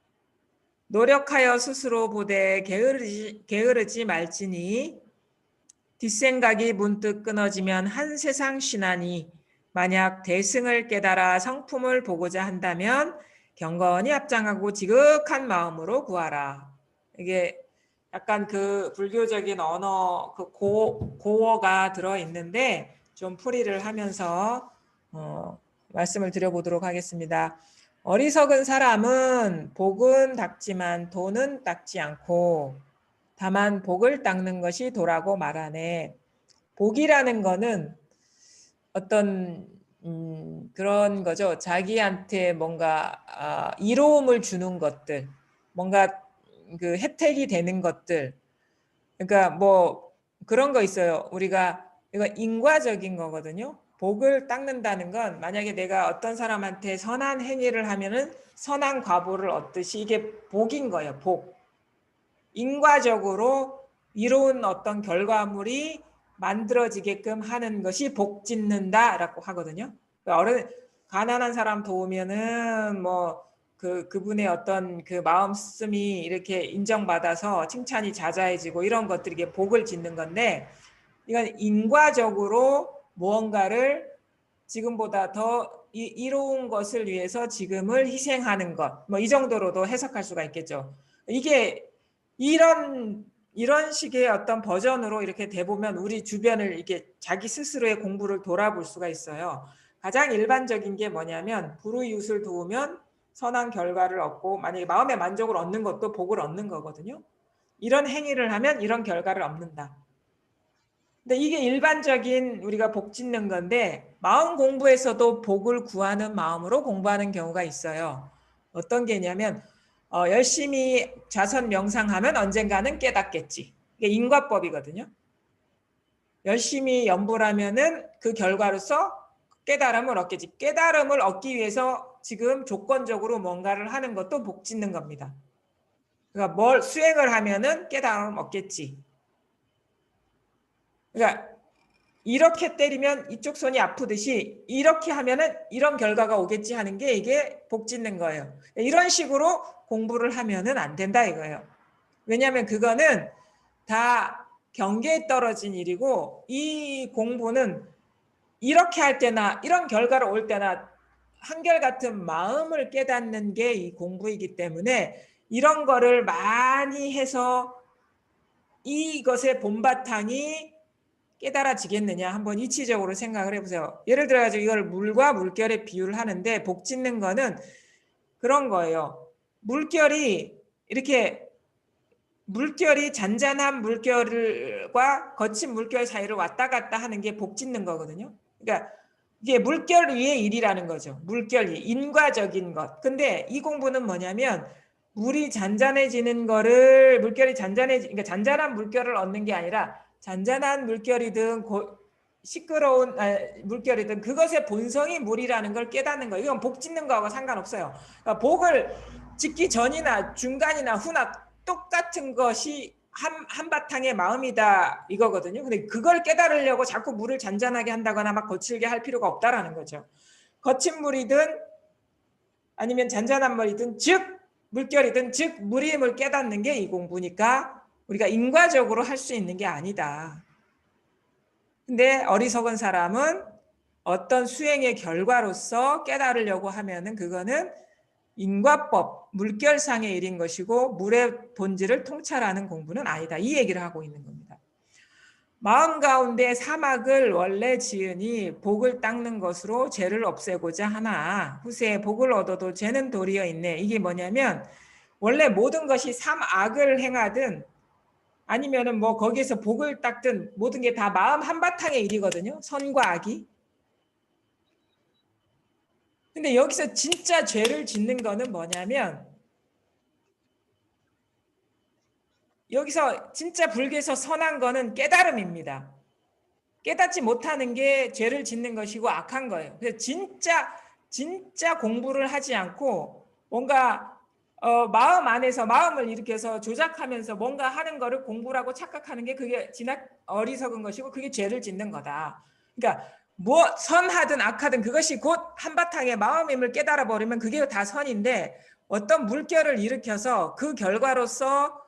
노력하여 스스로 보되 게으르지 말지니 뒷생각이 문득 끊어지면 한 세상 신하니 만약 대승을 깨달아 성품을 보고자 한다면 경건히 합장하고 지극한 마음으로 구하라. 이게 약간 그 불교적인 언어 그 고어가 들어 있는데 좀 풀이를 하면서 말씀을 드려보도록 하겠습니다. 어리석은 사람은 복은 닦지만 도는 닦지 않고 다만 복을 닦는 것이 도라고 말하네. 복이라는 거는 어떤 그런 거죠. 자기한테 뭔가 이로움을 주는 것들, 뭔가 그 혜택이 되는 것들. 그러니까 뭐 그런 거 있어요. 우리가 이거 인과적인 거거든요. 복을 닦는다는 건 만약에 내가 어떤 사람한테 선한 행위를 하면은 선한 과보를 얻듯이 이게 복인 거예요. 복. 인과적으로 이로운 어떤 결과물이 만들어지게끔 하는 것이 복 짓는다라고 하거든요. 가난한 사람 도우면은 뭐 그분의 어떤 그 마음씀이 이렇게 인정받아서 칭찬이 자자해지고 이런 것들이 이게 복을 짓는 건데 이건 인과적으로 무언가를 지금보다 더 이로운 것을 위해서 지금을 희생하는 것, 뭐 이 정도로도 해석할 수가 있겠죠. 이게 이런 식의 어떤 버전으로 이렇게 돼보면 우리 주변을 이렇게 자기 스스로의 공부를 돌아볼 수가 있어요. 가장 일반적인 게 뭐냐면 불우이웃을 도우면 선한 결과를 얻고 만약에 마음의 만족을 얻는 것도 복을 얻는 거거든요. 이런 행위를 하면 이런 결과를 얻는다. 근데 이게 일반적인 우리가 복 짓는 건데 마음 공부에서도 복을 구하는 마음으로 공부하는 경우가 있어요. 어떤 게냐면 열심히 좌선 명상하면 언젠가는 깨닫겠지. 이게 인과법이거든요. 열심히 염불하면은 그 결과로서 깨달음을 얻겠지. 깨달음을 얻기 위해서 지금 조건적으로 뭔가를 하는 것도 복 짓는 겁니다. 그러니까 뭘 수행을 하면은 깨달음을 얻겠지. 그러니까 이렇게 때리면 이쪽 손이 아프듯이 이렇게 하면은 이런 결과가 오겠지 하는 게 이게 복 짓는 거예요. 이런 식으로 공부를 하면은 안 된다 이거예요. 왜냐하면 그거는 다 경계에 떨어진 일이고 이 공부는 이렇게 할 때나 이런 결과를 올 때나 한결같은 마음을 깨닫는 게 이 공부이기 때문에 이런 거를 많이 해서 이것의 본바탕이 깨달아지겠느냐 한번 이치적으로 생각을 해보세요. 예를 들어가지고 이걸 물과 물결에 비유를 하는데 복 짓는 거는 그런 거예요. 물결이 이렇게 잔잔한 물결과 거친 물결 사이를 왔다 갔다 하는 게 복 짓는 거거든요. 그러니까 이게 물결 위의 일이라는 거죠. 물결 위, 인과적인 것. 근데 이 공부는 뭐냐면 물이 잔잔해지는 거를 그러니까 잔잔한 물결을 얻는 게 아니라 잔잔한 물결이든 시끄러운 물결이든 그것의 본성이 물이라는 걸 깨닫는 거예요. 이건 복 짓는 거하고 상관없어요. 그러니까 복을 짓기 전이나 중간이나 후나 똑같은 것이 한바탕의 마음이다 이거거든요. 근데 그걸 깨달으려고 자꾸 물을 잔잔하게 한다거나 막 거칠게 할 필요가 없다라는 거죠. 거친 물이든 아니면 잔잔한 머리든 즉 물결이든 즉 무림을 깨닫는 게 이 공부니까 우리가 인과적으로 할 수 있는 게 아니다. 근데 어리석은 사람은 어떤 수행의 결과로서 깨달으려고 하면은 그거는 인과법, 물결상의 일인 것이고 물의 본질을 통찰하는 공부는 아니다. 이 얘기를 하고 있는 겁니다. 마음 가운데 사막을 원래 지으니 복을 닦는 것으로 죄를 없애고자 하나 후세에 복을 얻어도 죄는 도리어 있네. 이게 뭐냐면 원래 모든 것이 삼악을 행하든 아니면은 뭐 거기에서 복을 닦든 모든 게 다 마음 한바탕의 일이거든요. 선과 악이. 근데 여기서 진짜 죄를 짓는 거는 뭐냐면 여기서 진짜 불교에서 선한 거는 깨달음입니다. 깨닫지 못하는 게 죄를 짓는 것이고 악한 거예요. 그래서 진짜 공부를 하지 않고 뭔가 마음 안에서 마음을 일으켜서 조작하면서 뭔가 하는 거를 공부라고 착각하는 게 그게 어리석은 것이고 그게 죄를 짓는 거다. 그러니까 뭐 선하든 악하든 그것이 곧 한바탕의 마음임을 깨달아 버리면 그게 다 선인데 어떤 물결을 일으켜서 그 결과로서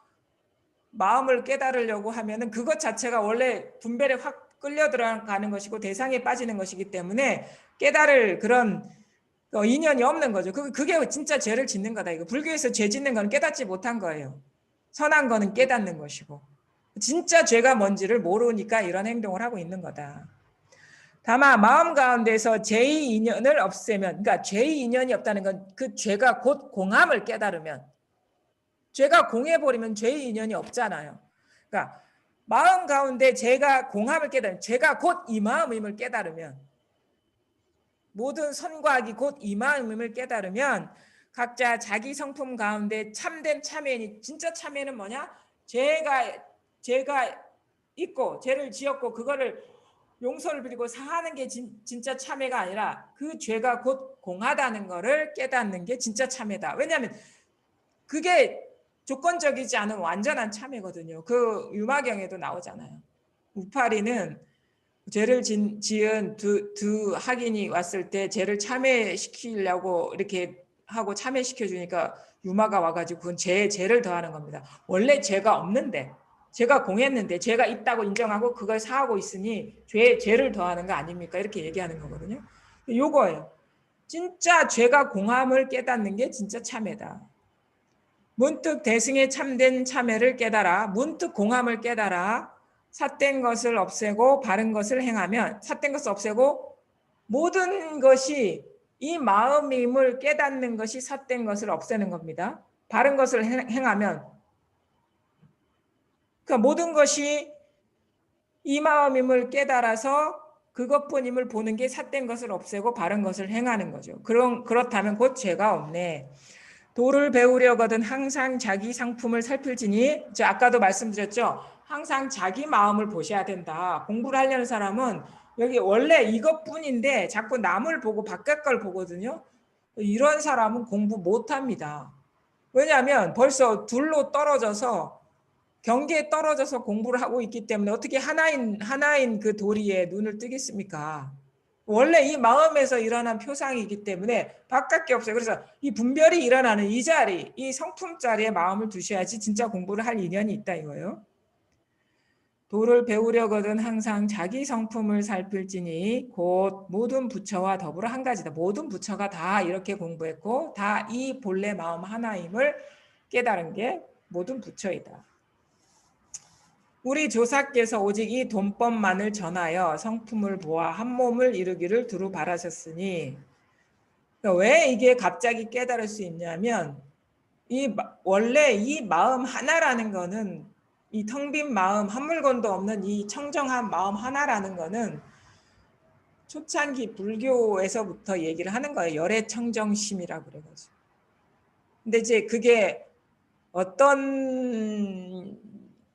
마음을 깨달으려고 하면은 그것 자체가 원래 분별에 확 끌려 들어가는 것이고 대상에 빠지는 것이기 때문에 깨달을 그런 인연이 없는 거죠. 그게 진짜 죄를 짓는 거다. 이거 불교에서 죄 짓는 건 깨닫지 못한 거예요. 선한 거는 깨닫는 것이고 진짜 죄가 뭔지를 모르니까 이런 행동을 하고 있는 거다. 다만 마음 가운데서 죄의 인연을 없애면, 그러니까 죄의 인연이 없다는 건 그 죄가 곧 공함을 깨달으면, 죄가 공해버리면 죄의 인연이 없잖아요. 그러니까 마음 가운데 죄가 공함을 깨달으면, 죄가 곧 이 마음임을 깨달으면, 모든 선과 악이 곧 이 마음임을 깨달으면 각자 자기 성품 가운데 참된 참회니, 진짜 참회는 뭐냐? 죄가 있고 죄를 지었고 그거를 용서를 빌고 사하는 게 진짜 참회가 아니라 그 죄가 곧 공하다는 거를 깨닫는 게 진짜 참회다. 왜냐하면 그게 조건적이지 않은 완전한 참회거든요. 그 유마경에도 나오잖아요. 우파리는 죄를 지은 두 학인이 왔을 때 죄를 참회시키려고 이렇게 하고 참회시켜 주니까 유마가 와가지고 그건 죄를 더하는 겁니다. 원래 죄가 없는데 죄가 공했는데 죄가 있다고 인정하고 그걸 사하고 있으니 죄를 더하는 거 아닙니까? 이렇게 얘기하는 거거든요. 요거예요. 진짜 죄가 공함을 깨닫는 게 진짜 참회다. 문득 대승의 참된 참회를 깨달아 문득 공함을 깨달아 삿된 것을 없애고 바른 것을 행하면 삿된 것을 없애고 모든 것이 이 마음임을 깨닫는 것이 삿된 것을 없애는 겁니다. 바른 것을 행하면 그러니까 모든 것이 이 마음임을 깨달아서 그것뿐임을 보는 게 삿된 것을 없애고 바른 것을 행하는 거죠. 그렇다면 곧 죄가 없네. 도를 배우려거든 항상 자기 상품을 살필지니 저 아까도 말씀드렸죠. 항상 자기 마음을 보셔야 된다. 공부를 하려는 사람은 여기 원래 이것뿐인데 자꾸 남을 보고 바깥 걸 보거든요. 이런 사람은 공부 못합니다. 왜냐하면 벌써 둘로 떨어져서 경계에 떨어져서 공부를 하고 있기 때문에 어떻게 하나인 그 도리에 눈을 뜨겠습니까? 원래 이 마음에서 일어난 표상이기 때문에 바깥게 없어요. 그래서 이 분별이 일어나는 이 자리, 이 성품 자리에 마음을 두셔야지 진짜 공부를 할 인연이 있다 이거예요. 도를 배우려거든 항상 자기 성품을 살필지니 곧 모든 부처와 더불어 한 가지다. 모든 부처가 다 이렇게 공부했고 다 이 본래 마음 하나임을 깨달은 게 모든 부처이다. 우리 조사께서 오직 이 돈법만을 전하여 성품을 보아 한 몸을 이루기를 두루 바라셨으니 그러니까 왜 이게 갑자기 깨달을 수 있냐면 원래 이 마음 하나라는 거는 이 텅 빈 마음 한 물건도 없는 이 청정한 마음 하나라는 거는 초창기 불교에서부터 얘기를 하는 거예요. 열애청정심이라고 그래가지고. 근데 이제 그게 어떤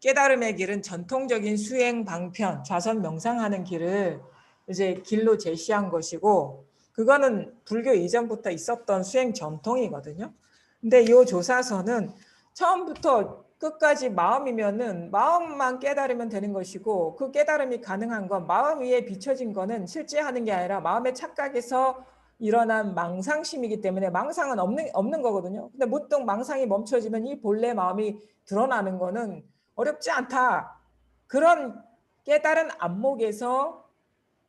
깨달음의 길은 전통적인 수행 방편, 좌선 명상하는 길을 이제 길로 제시한 것이고 그거는 불교 이전부터 있었던 수행 전통이거든요. 근데 이 조사서는 처음부터 끝까지 마음이면은 마음만 깨달으면 되는 것이고 그 깨달음이 가능한 건 마음 위에 비춰진 거는 실제 하는 게 아니라 마음의 착각에서 일어난 망상심이기 때문에 망상은 없는 거거든요. 근데 문득 망상이 멈춰지면 이 본래 마음이 드러나는 거는 어렵지 않다. 그런 깨달은 안목에서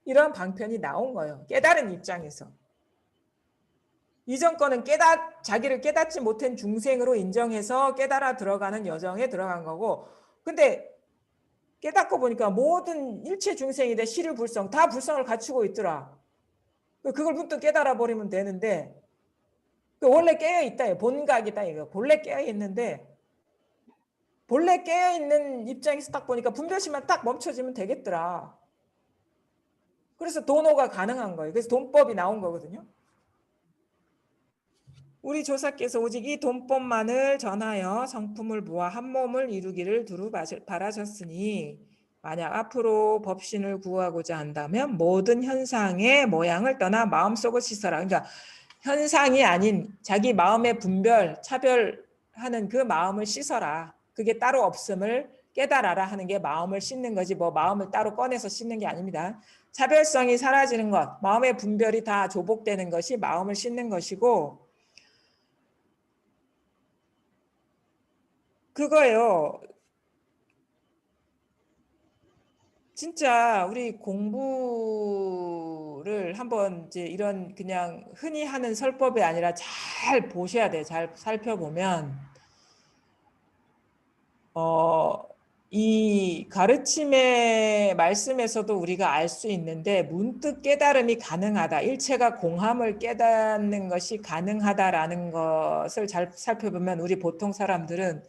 이런 방편이 나온 거예요. 깨달은 입장에서. 이전 거는 자기를 깨닫지 못한 중생으로 인정해서 깨달아 들어가는 여정에 들어간 거고, 근데 깨닫고 보니까 모든 일체 중생이돼 시류불성 다 불성을 갖추고 있더라. 그걸 문득 깨달아 버리면 되는데, 원래 깨어 있다, 본각이다 이거. 본래 깨어 있는데, 본래 깨어 있는 입장에서 딱 보니까 분별심만 딱 멈춰지면 되겠더라. 그래서 도노가 가능한 거예요. 그래서 돈법이 나온 거거든요. 우리 조사께서 오직 이 돈법만을 전하여 성품을 모아 한 몸을 이루기를 두루 바라셨으니, 만약 앞으로 법신을 구하고자 한다면 모든 현상의 모양을 떠나 마음속을 씻어라. 그러니까 현상이 아닌 자기 마음의 분별, 차별하는 그 마음을 씻어라. 그게 따로 없음을 깨달아라 하는 게 마음을 씻는 거지, 뭐 마음을 따로 꺼내서 씻는 게 아닙니다. 차별성이 사라지는 것, 마음의 분별이 다 조복되는 것이 마음을 씻는 것이고, 그거예요. 진짜 우리 공부를 한번 이제 이런 그냥 흔히 하는 설법이 아니라 잘 보셔야 돼요. 잘 살펴보면 이 가르침의 말씀에서도 우리가 알 수 있는데, 문득 깨달음이 가능하다, 일체가 공함을 깨닫는 것이 가능하다라는 것을 잘 살펴보면 우리 보통 사람들은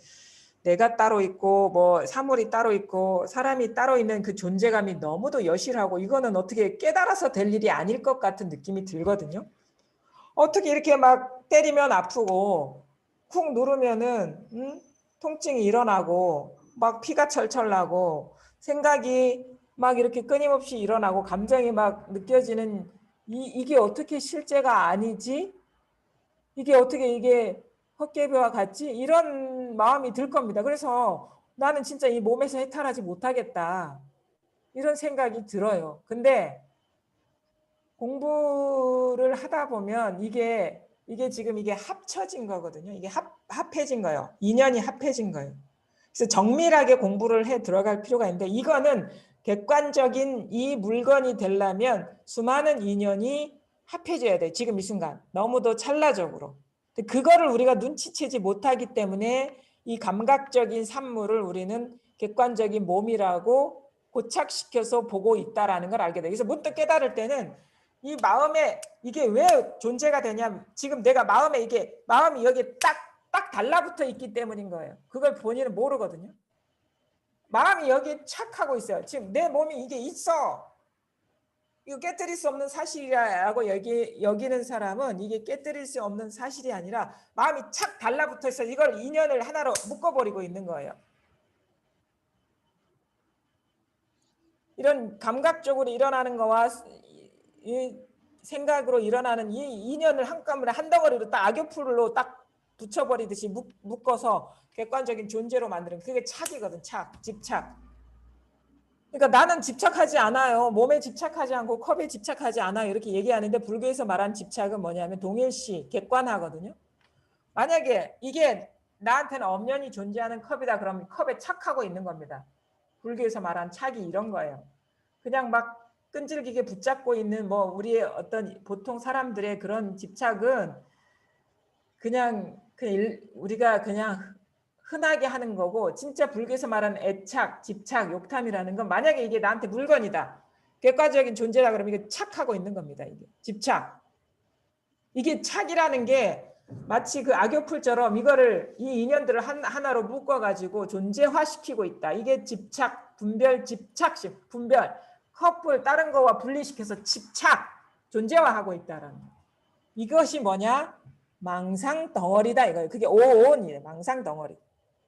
내가 따로 있고 뭐 사물이 따로 있고 사람이 따로 있는 그 존재감이 너무도 여실하고, 이거는 어떻게 깨달아서 될 일이 아닐 것 같은 느낌이 들거든요. 어떻게 이렇게 막 때리면 아프고 쿵 누르면은 통증이 일어나고 막 피가 철철 나고 생각이 막 이렇게 끊임없이 일어나고 감정이 막 느껴지는 이게 어떻게 실제가 아니지? 이게 어떻게 이게 헛개비와 같지? 이런 마음이 들 겁니다. 그래서 나는 진짜 이 몸에서 해탈하지 못하겠다, 이런 생각이 들어요. 근데 공부를 하다 보면 이게 지금 이게 합쳐진 거거든요. 이게 합해진 거예요. 인연이 합해진 거예요. 그래서 정밀하게 공부를 해 들어갈 필요가 있는데, 이거는 객관적인 이 물건이 되려면 수많은 인연이 합해져야 돼. 지금 이 순간 너무도 찰나적으로. 그거를 우리가 눈치채지 못하기 때문에 이 감각적인 산물을 우리는 객관적인 몸이라고 고착시켜서 보고 있다라는 걸 알게 돼. 그래서 문득 깨달을 때는 이 마음에 이게 왜 존재가 되냐, 지금 내가 마음에 이게 마음이 여기 딱 달라붙어 있기 때문인 거예요. 그걸 본인은 모르거든요. 마음이 여기 착 하고 있어요. 지금 내 몸이 이게 있어. 이거 깨뜨릴 수 없는 사실이라고 여기는 사람은 이게 깨뜨릴 수 없는 사실이 아니라 마음이 착 달라붙어 있어. 이걸 인연을 하나로 묶어버리고 있는 거예요. 이런 감각적으로 일어나는 거와 이 생각으로 일어나는 이 인연을 한꺼번에 한 덩어리로 딱 악교풀로 딱 붙여버리듯이 묶어서 객관적인 존재로 만드는, 그게 착이거든. 집착. 그러니까 나는 집착하지 않아요. 몸에 집착하지 않고 컵에 집착하지 않아요. 이렇게 얘기하는데, 불교에서 말한 집착은 뭐냐면 동일시, 객관하거든요. 만약에 이게 나한테는 엄연히 존재하는 컵이다 그러면 컵에 착하고 있는 겁니다. 불교에서 말한 착이 이런 거예요. 그냥 막 끈질기게 붙잡고 있는 뭐 우리의 어떤 보통 사람들의 그런 집착은 그냥 우리가 그냥 흔하게 하는 거고, 진짜 불교에서 말하는 애착, 집착, 욕탐이라는 건 만약에 이게 나한테 물건이다, 객관적인 존재다 그러면 이게 착하고 있는 겁니다. 이게 집착. 이게 착이라는 게 마치 그 악교풀처럼 이거를 이 인연들을 하나로 묶어가지고 존재화시키고 있다. 이게 집착, 분별, 집착심, 분별. 커플 다른 거와 분리시켜서 집착, 존재화하고 있다라는 거. 이것이 뭐냐? 망상 덩어리다 이거예요. 그게 오온이에요. 망상 덩어리.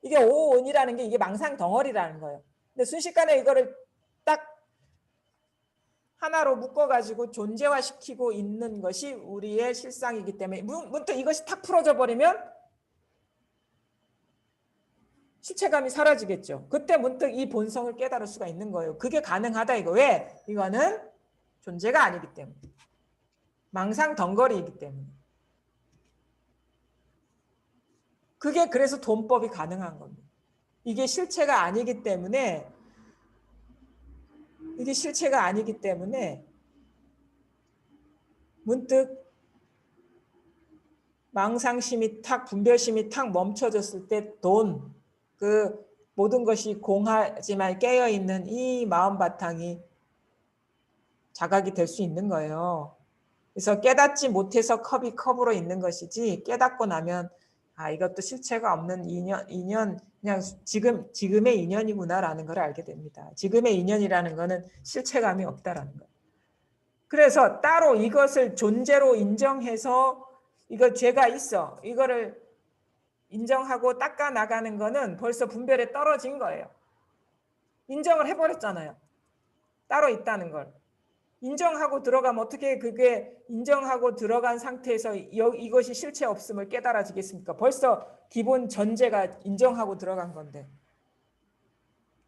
이게 오온이라는 게 이게 망상 덩어리라는 거예요. 근데 순식간에 이거를 딱 하나로 묶어가지고 존재화시키고 있는 것이 우리의 실상이기 때문에 문득 이것이 탁 풀어져 버리면 실체감이 사라지겠죠. 그때 문득 이 본성을 깨달을 수가 있는 거예요. 그게 가능하다 이거. 왜? 이거는 존재가 아니기 때문에. 망상 덩거리이기 때문에. 그게 그래서 돈법이 가능한 겁니다. 이게 실체가 아니기 때문에 문득 망상심이 탁 분별심이 탁 멈춰졌을 때 돈, 그 모든 것이 공하지만 깨어있는 이 마음 바탕이 자각이 될 수 있는 거예요. 그래서 깨닫지 못해서 컵이 컵으로 있는 것이지 깨닫고 나면 아 이것도 실체가 없는 인연 그냥 지금의 인연이구나라는 걸 알게 됩니다. 지금의 인연이라는 거는 실체감이 없다라는 거예요. 그래서 따로 이것을 존재로 인정해서 이거 죄가 있어 이거를 인정하고 닦아 나가는 거는 벌써 분별에 떨어진 거예요. 인정을 해버렸잖아요. 따로 있다는 걸. 인정하고 들어가면 어떻게 그게 인정하고 들어간 상태에서 이것이 실체 없음을 깨달아지겠습니까? 벌써 기본 전제가 인정하고 들어간 건데.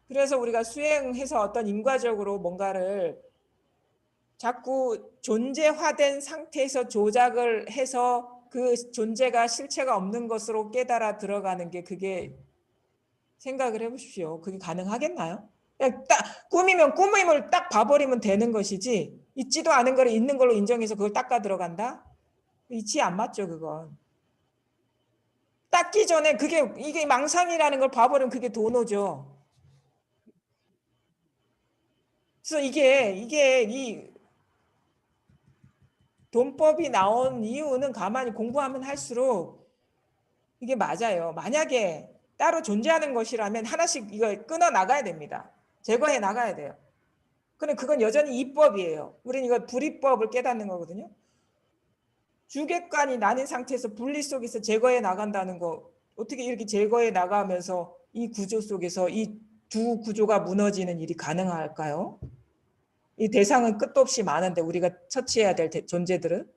그래서 우리가 수행해서 어떤 인과적으로 뭔가를 자꾸 존재화된 상태에서 조작을 해서 그 존재가 실체가 없는 것으로 깨달아 들어가는 게 그게 생각을 해보십시오. 그게 가능하겠나요? 그냥 딱 꿈이면 꿈임을 딱 봐버리면 되는 것이지 있지도 않은 거를 있는 걸로 인정해서 그걸 닦아 들어간다? 이치 안 맞죠 그건. 닦기 전에 이게 망상이라는 걸 봐버리면 그게 도노죠. 그래서 이 돈법이 나온 이유는 가만히 공부하면 할수록 이게 맞아요. 만약에 따로 존재하는 것이라면 하나씩 이거 끊어 나가야 됩니다. 제거해 나가야 돼요. 근데 그건 여전히 이법이에요. 우리는 이거 불이법을 깨닫는 거거든요. 주객관이 나뉜 상태에서 분리 속에서 제거해 나간다는 거 어떻게 이렇게 제거해 나가면서 이 구조 속에서 이 두 구조가 무너지는 일이 가능할까요? 이 대상은 끝도 없이 많은데 우리가 처치해야 될 존재들은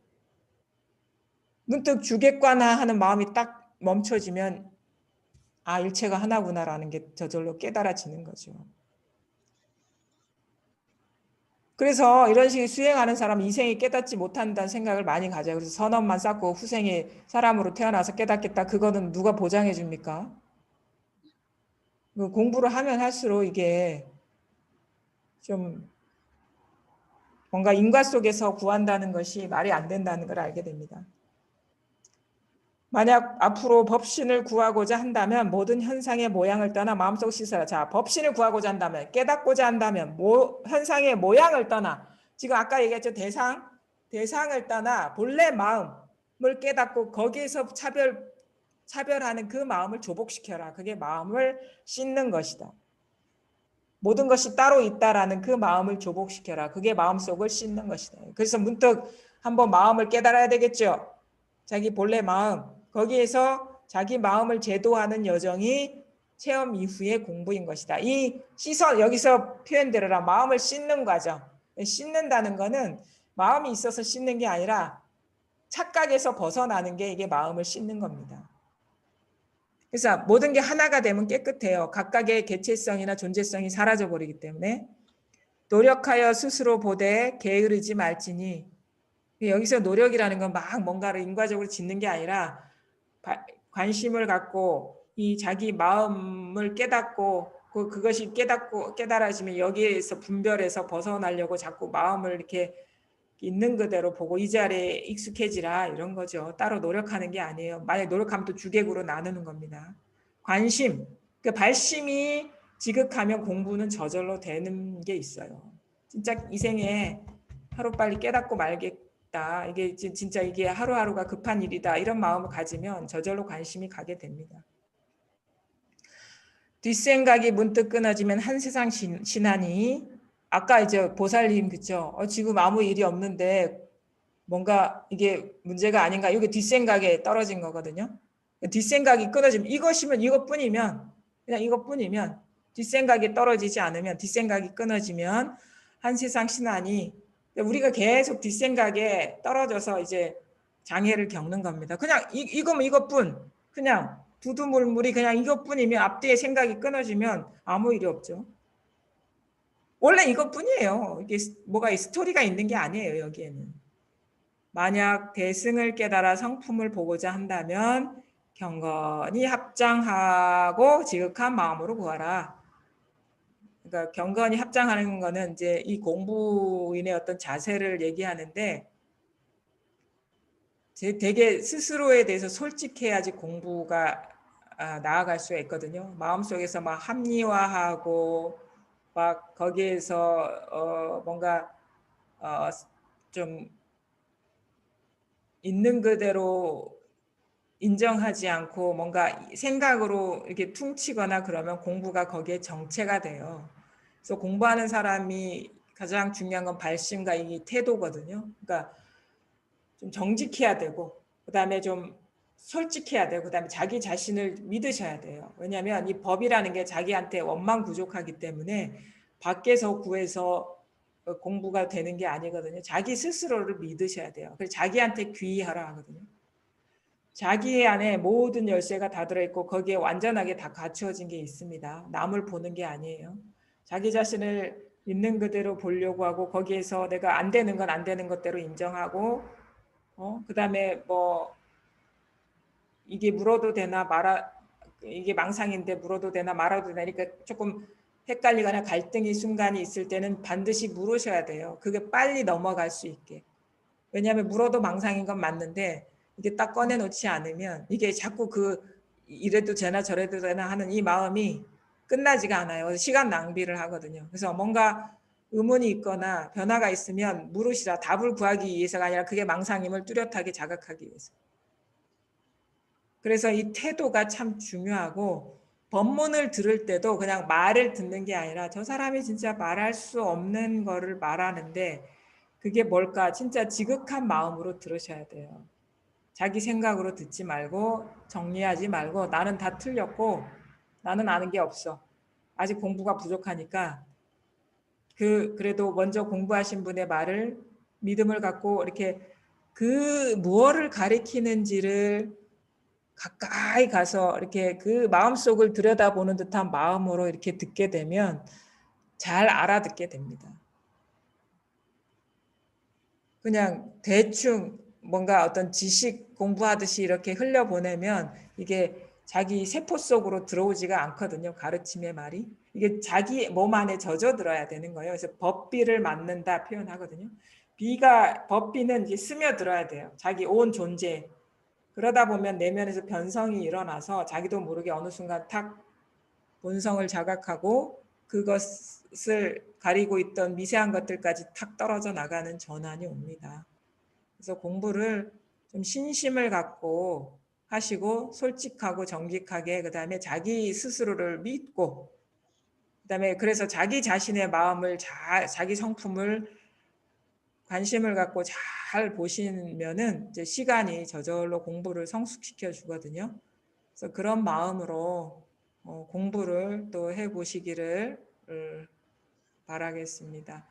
문득 주객관화하는 마음이 딱 멈춰지면 아 일체가 하나구나라는 게 저절로 깨달아지는 거죠. 그래서 이런 식의 수행하는 사람은 이생에 깨닫지 못한다는 생각을 많이 가져요. 그래서 선업만 쌓고 후생에 사람으로 태어나서 깨닫겠다. 그거는 누가 보장해 줍니까? 공부를 하면 할수록 이게 좀 뭔가 인과 속에서 구한다는 것이 말이 안 된다는 걸 알게 됩니다. 만약 앞으로 법신을 구하고자 한다면 모든 현상의 모양을 떠나 마음속 시설을 자 법신을 구하고자 한다면 깨닫고자 한다면 현상의 모양을 떠나 지금 아까 얘기했죠 대상을 떠나 본래 마음을 깨닫고 거기에서 차별하는 그 마음을 조복시켜라. 그게 마음을 씻는 것이다. 모든 것이 따로 있다라는 그 마음을 조복시켜라. 그게 마음속을 씻는 것이다. 그래서 문득 한번 마음을 깨달아야 되겠죠. 자기 본래 마음 거기에서 자기 마음을 제도하는 여정이 체험 이후의 공부인 것이다. 이 씻어 여기서 표현대로라 마음을 씻는 과정. 씻는다는 거는 마음이 있어서 씻는 게 아니라 착각에서 벗어나는 게 이게 마음을 씻는 겁니다. 그래서 모든 게 하나가 되면 깨끗해요. 각각의 개체성이나 존재성이 사라져버리기 때문에 노력하여 스스로 보되 게으르지 말지니 여기서 노력이라는 건 막 뭔가를 인과적으로 짓는 게 아니라 관심을 갖고 이 자기 마음을 깨닫고 그것이 깨달아지면 여기에서 분별해서 벗어나려고 자꾸 마음을 이렇게 있는 그대로 보고 이 자리에 익숙해지라 이런 거죠. 따로 노력하는 게 아니에요. 만약 노력하면 또 주객으로 나누는 겁니다. 관심, 그 발심이 지극하면 공부는 저절로 되는 게 있어요. 진짜 이 생에 하루빨리 깨닫고 말겠다. 이게 진짜 이게 하루하루가 급한 일이다. 이런 마음을 가지면 저절로 관심이 가게 됩니다. 뒷생각이 문득 끊어지면 한 세상 신하니 아까 이제 보살님 그쵸? 지금 아무 일이 없는데 뭔가 이게 문제가 아닌가? 이게 뒷생각에 떨어진 거거든요. 뒷생각이 끊어지면 이것이면 이것뿐이면 그냥 이것뿐이면 뒷생각이 떨어지지 않으면 뒷생각이 끊어지면 한 세상 신하니 우리가 계속 뒷생각에 떨어져서 이제 장애를 겪는 겁니다. 그냥 이거면 이것뿐 그냥 두두물물이 그냥 이것뿐이면 앞뒤에 생각이 끊어지면 아무 일이 없죠. 원래 이것뿐이에요. 이게 뭐가 스토리가 있는 게 아니에요. 여기에는. 만약 대승을 깨달아 성품을 보고자 한다면 경건히 합장하고 지극한 마음으로 구하라. 그러니까 경건히 합장하는 거는 이제 이 공부인의 어떤 자세를 얘기하는데 되게 스스로에 대해서 솔직해야지 공부가 나아갈 수가 있거든요. 마음속에서 막 합리화하고 막 거기에서 뭔가 좀 있는 그대로 인정하지 않고 뭔가 생각으로 이렇게 퉁치거나 그러면 공부가 거기에 정체가 돼요. 그래서 공부하는 사람이 가장 중요한 건 발심과 이 태도거든요. 그러니까 좀 정직해야 되고 그다음에 좀 솔직해야 되고 그다음에 자기 자신을 믿으셔야 돼요. 왜냐하면 이 법이라는 게 자기한테 원망 부족하기 때문에 밖에서 구해서 공부가 되는 게 아니거든요. 자기 스스로를 믿으셔야 돼요. 그래서 자기한테 귀의하라 하거든요. 자기 안에 모든 열쇠가 다 들어있고 거기에 완전하게 다 갖추어진 게 있습니다. 남을 보는 게 아니에요. 자기 자신을 있는 그대로 보려고 하고 거기에서 내가 안 되는 건 안 되는 것대로 인정하고 그다음에 뭐 이게 물어도 되나 이게 망상인데 물어도 되나 말아도 되니까 조금 헷갈리거나 갈등의 순간이 있을 때는 반드시 물으셔야 돼요. 그게 빨리 넘어갈 수 있게. 왜냐하면 물어도 망상인 건 맞는데 이게 딱 꺼내놓지 않으면 이게 자꾸 이래도 되나 저래도 되나 하는 이 마음이 끝나지가 않아요. 시간 낭비를 하거든요. 그래서 뭔가 의문이 있거나 변화가 있으면 물으시라. 답을 구하기 위해서가 아니라 그게 망상임을 뚜렷하게 자각하기 위해서. 그래서 이 태도가 참 중요하고 법문을 들을 때도 그냥 말을 듣는 게 아니라 저 사람이 진짜 말할 수 없는 거를 말하는데 그게 뭘까? 진짜 지극한 마음으로 들으셔야 돼요. 자기 생각으로 듣지 말고 정리하지 말고 나는 다 틀렸고 나는 아는 게 없어. 아직 공부가 부족하니까 그래도 먼저 공부하신 분의 말을 믿음을 갖고 이렇게 그 무엇을 가리키는지를 가까이 가서 이렇게 그 마음속을 들여다보는 듯한 마음으로 이렇게 듣게 되면 잘 알아듣게 됩니다. 그냥 대충 뭔가 어떤 지식 공부하듯이 이렇게 흘려보내면 이게 자기 세포 속으로 들어오지가 않거든요. 가르침의 말이. 이게 자기 몸 안에 젖어들어야 되는 거예요. 그래서 법비를 맞는다 표현하거든요. 법비는 이제 스며들어야 돼요. 자기 온 존재. 그러다 보면 내면에서 변성이 일어나서 자기도 모르게 어느 순간 탁 본성을 자각하고 그것을 가리고 있던 미세한 것들까지 탁 떨어져 나가는 전환이 옵니다. 그래서 공부를 좀 신심을 갖고 하시고 솔직하고 정직하게 그다음에 자기 스스로를 믿고 그다음에 그래서 자기 자신의 마음을 자기 성품을 관심을 갖고 잘 보시면은 이제 시간이 저절로 공부를 성숙시켜 주거든요. 그래서 그런 마음으로 공부를 또 해보시기를 바라겠습니다.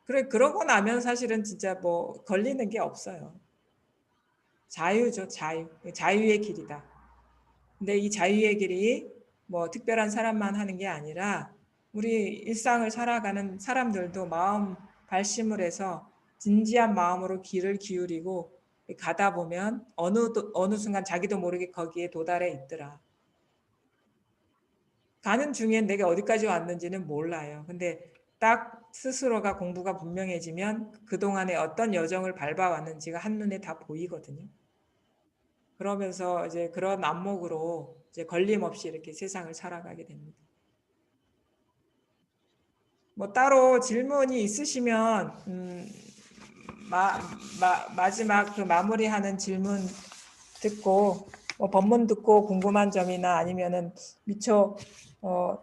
그러고 나면 사실은 진짜 걸리는 게 없어요. 자유죠, 자유의 길이다. 근데 이 자유의 길이 특별한 사람만 하는 게 아니라 우리 일상을 살아가는 사람들도 마음 발심을 해서 진지한 마음으로 귀를 기울이고 가다 보면 어느 순간 자기도 모르게 거기에 도달해 있더라. 가는 중엔 내가 어디까지 왔는지는 몰라요. 근데 딱 스스로가 공부가 분명해지면 그동안에 어떤 여정을 밟아왔는지가 한눈에 다 보이거든요. 그러면서 이제 그런 안목으로 이제 걸림없이 이렇게 세상을 살아가게 됩니다. 따로 질문이 있으시면 마지막 그 마무리하는 질문 듣고 법문 듣고 궁금한 점이나 아니면은 미처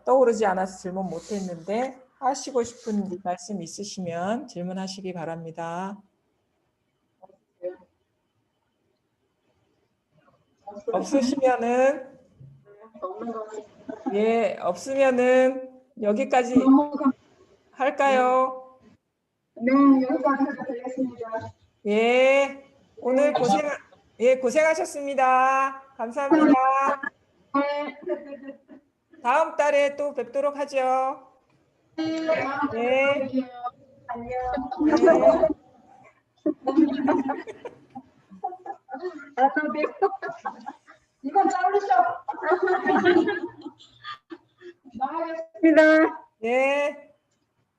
떠오르지 않아서 질문 못했는데 하시고 싶은 말씀 있으시면 질문하시기 바랍니다. 없으시면은 없으면은 여기까지 할까요?
네, 여기까지 하겠습니다.
예, 오늘 고생하셨습니다. 감사합니다. 다음 달에 또 뵙도록 하죠.
네.
네.
안녕.
네.
이건 자르셔. 나가겠습니다.
예.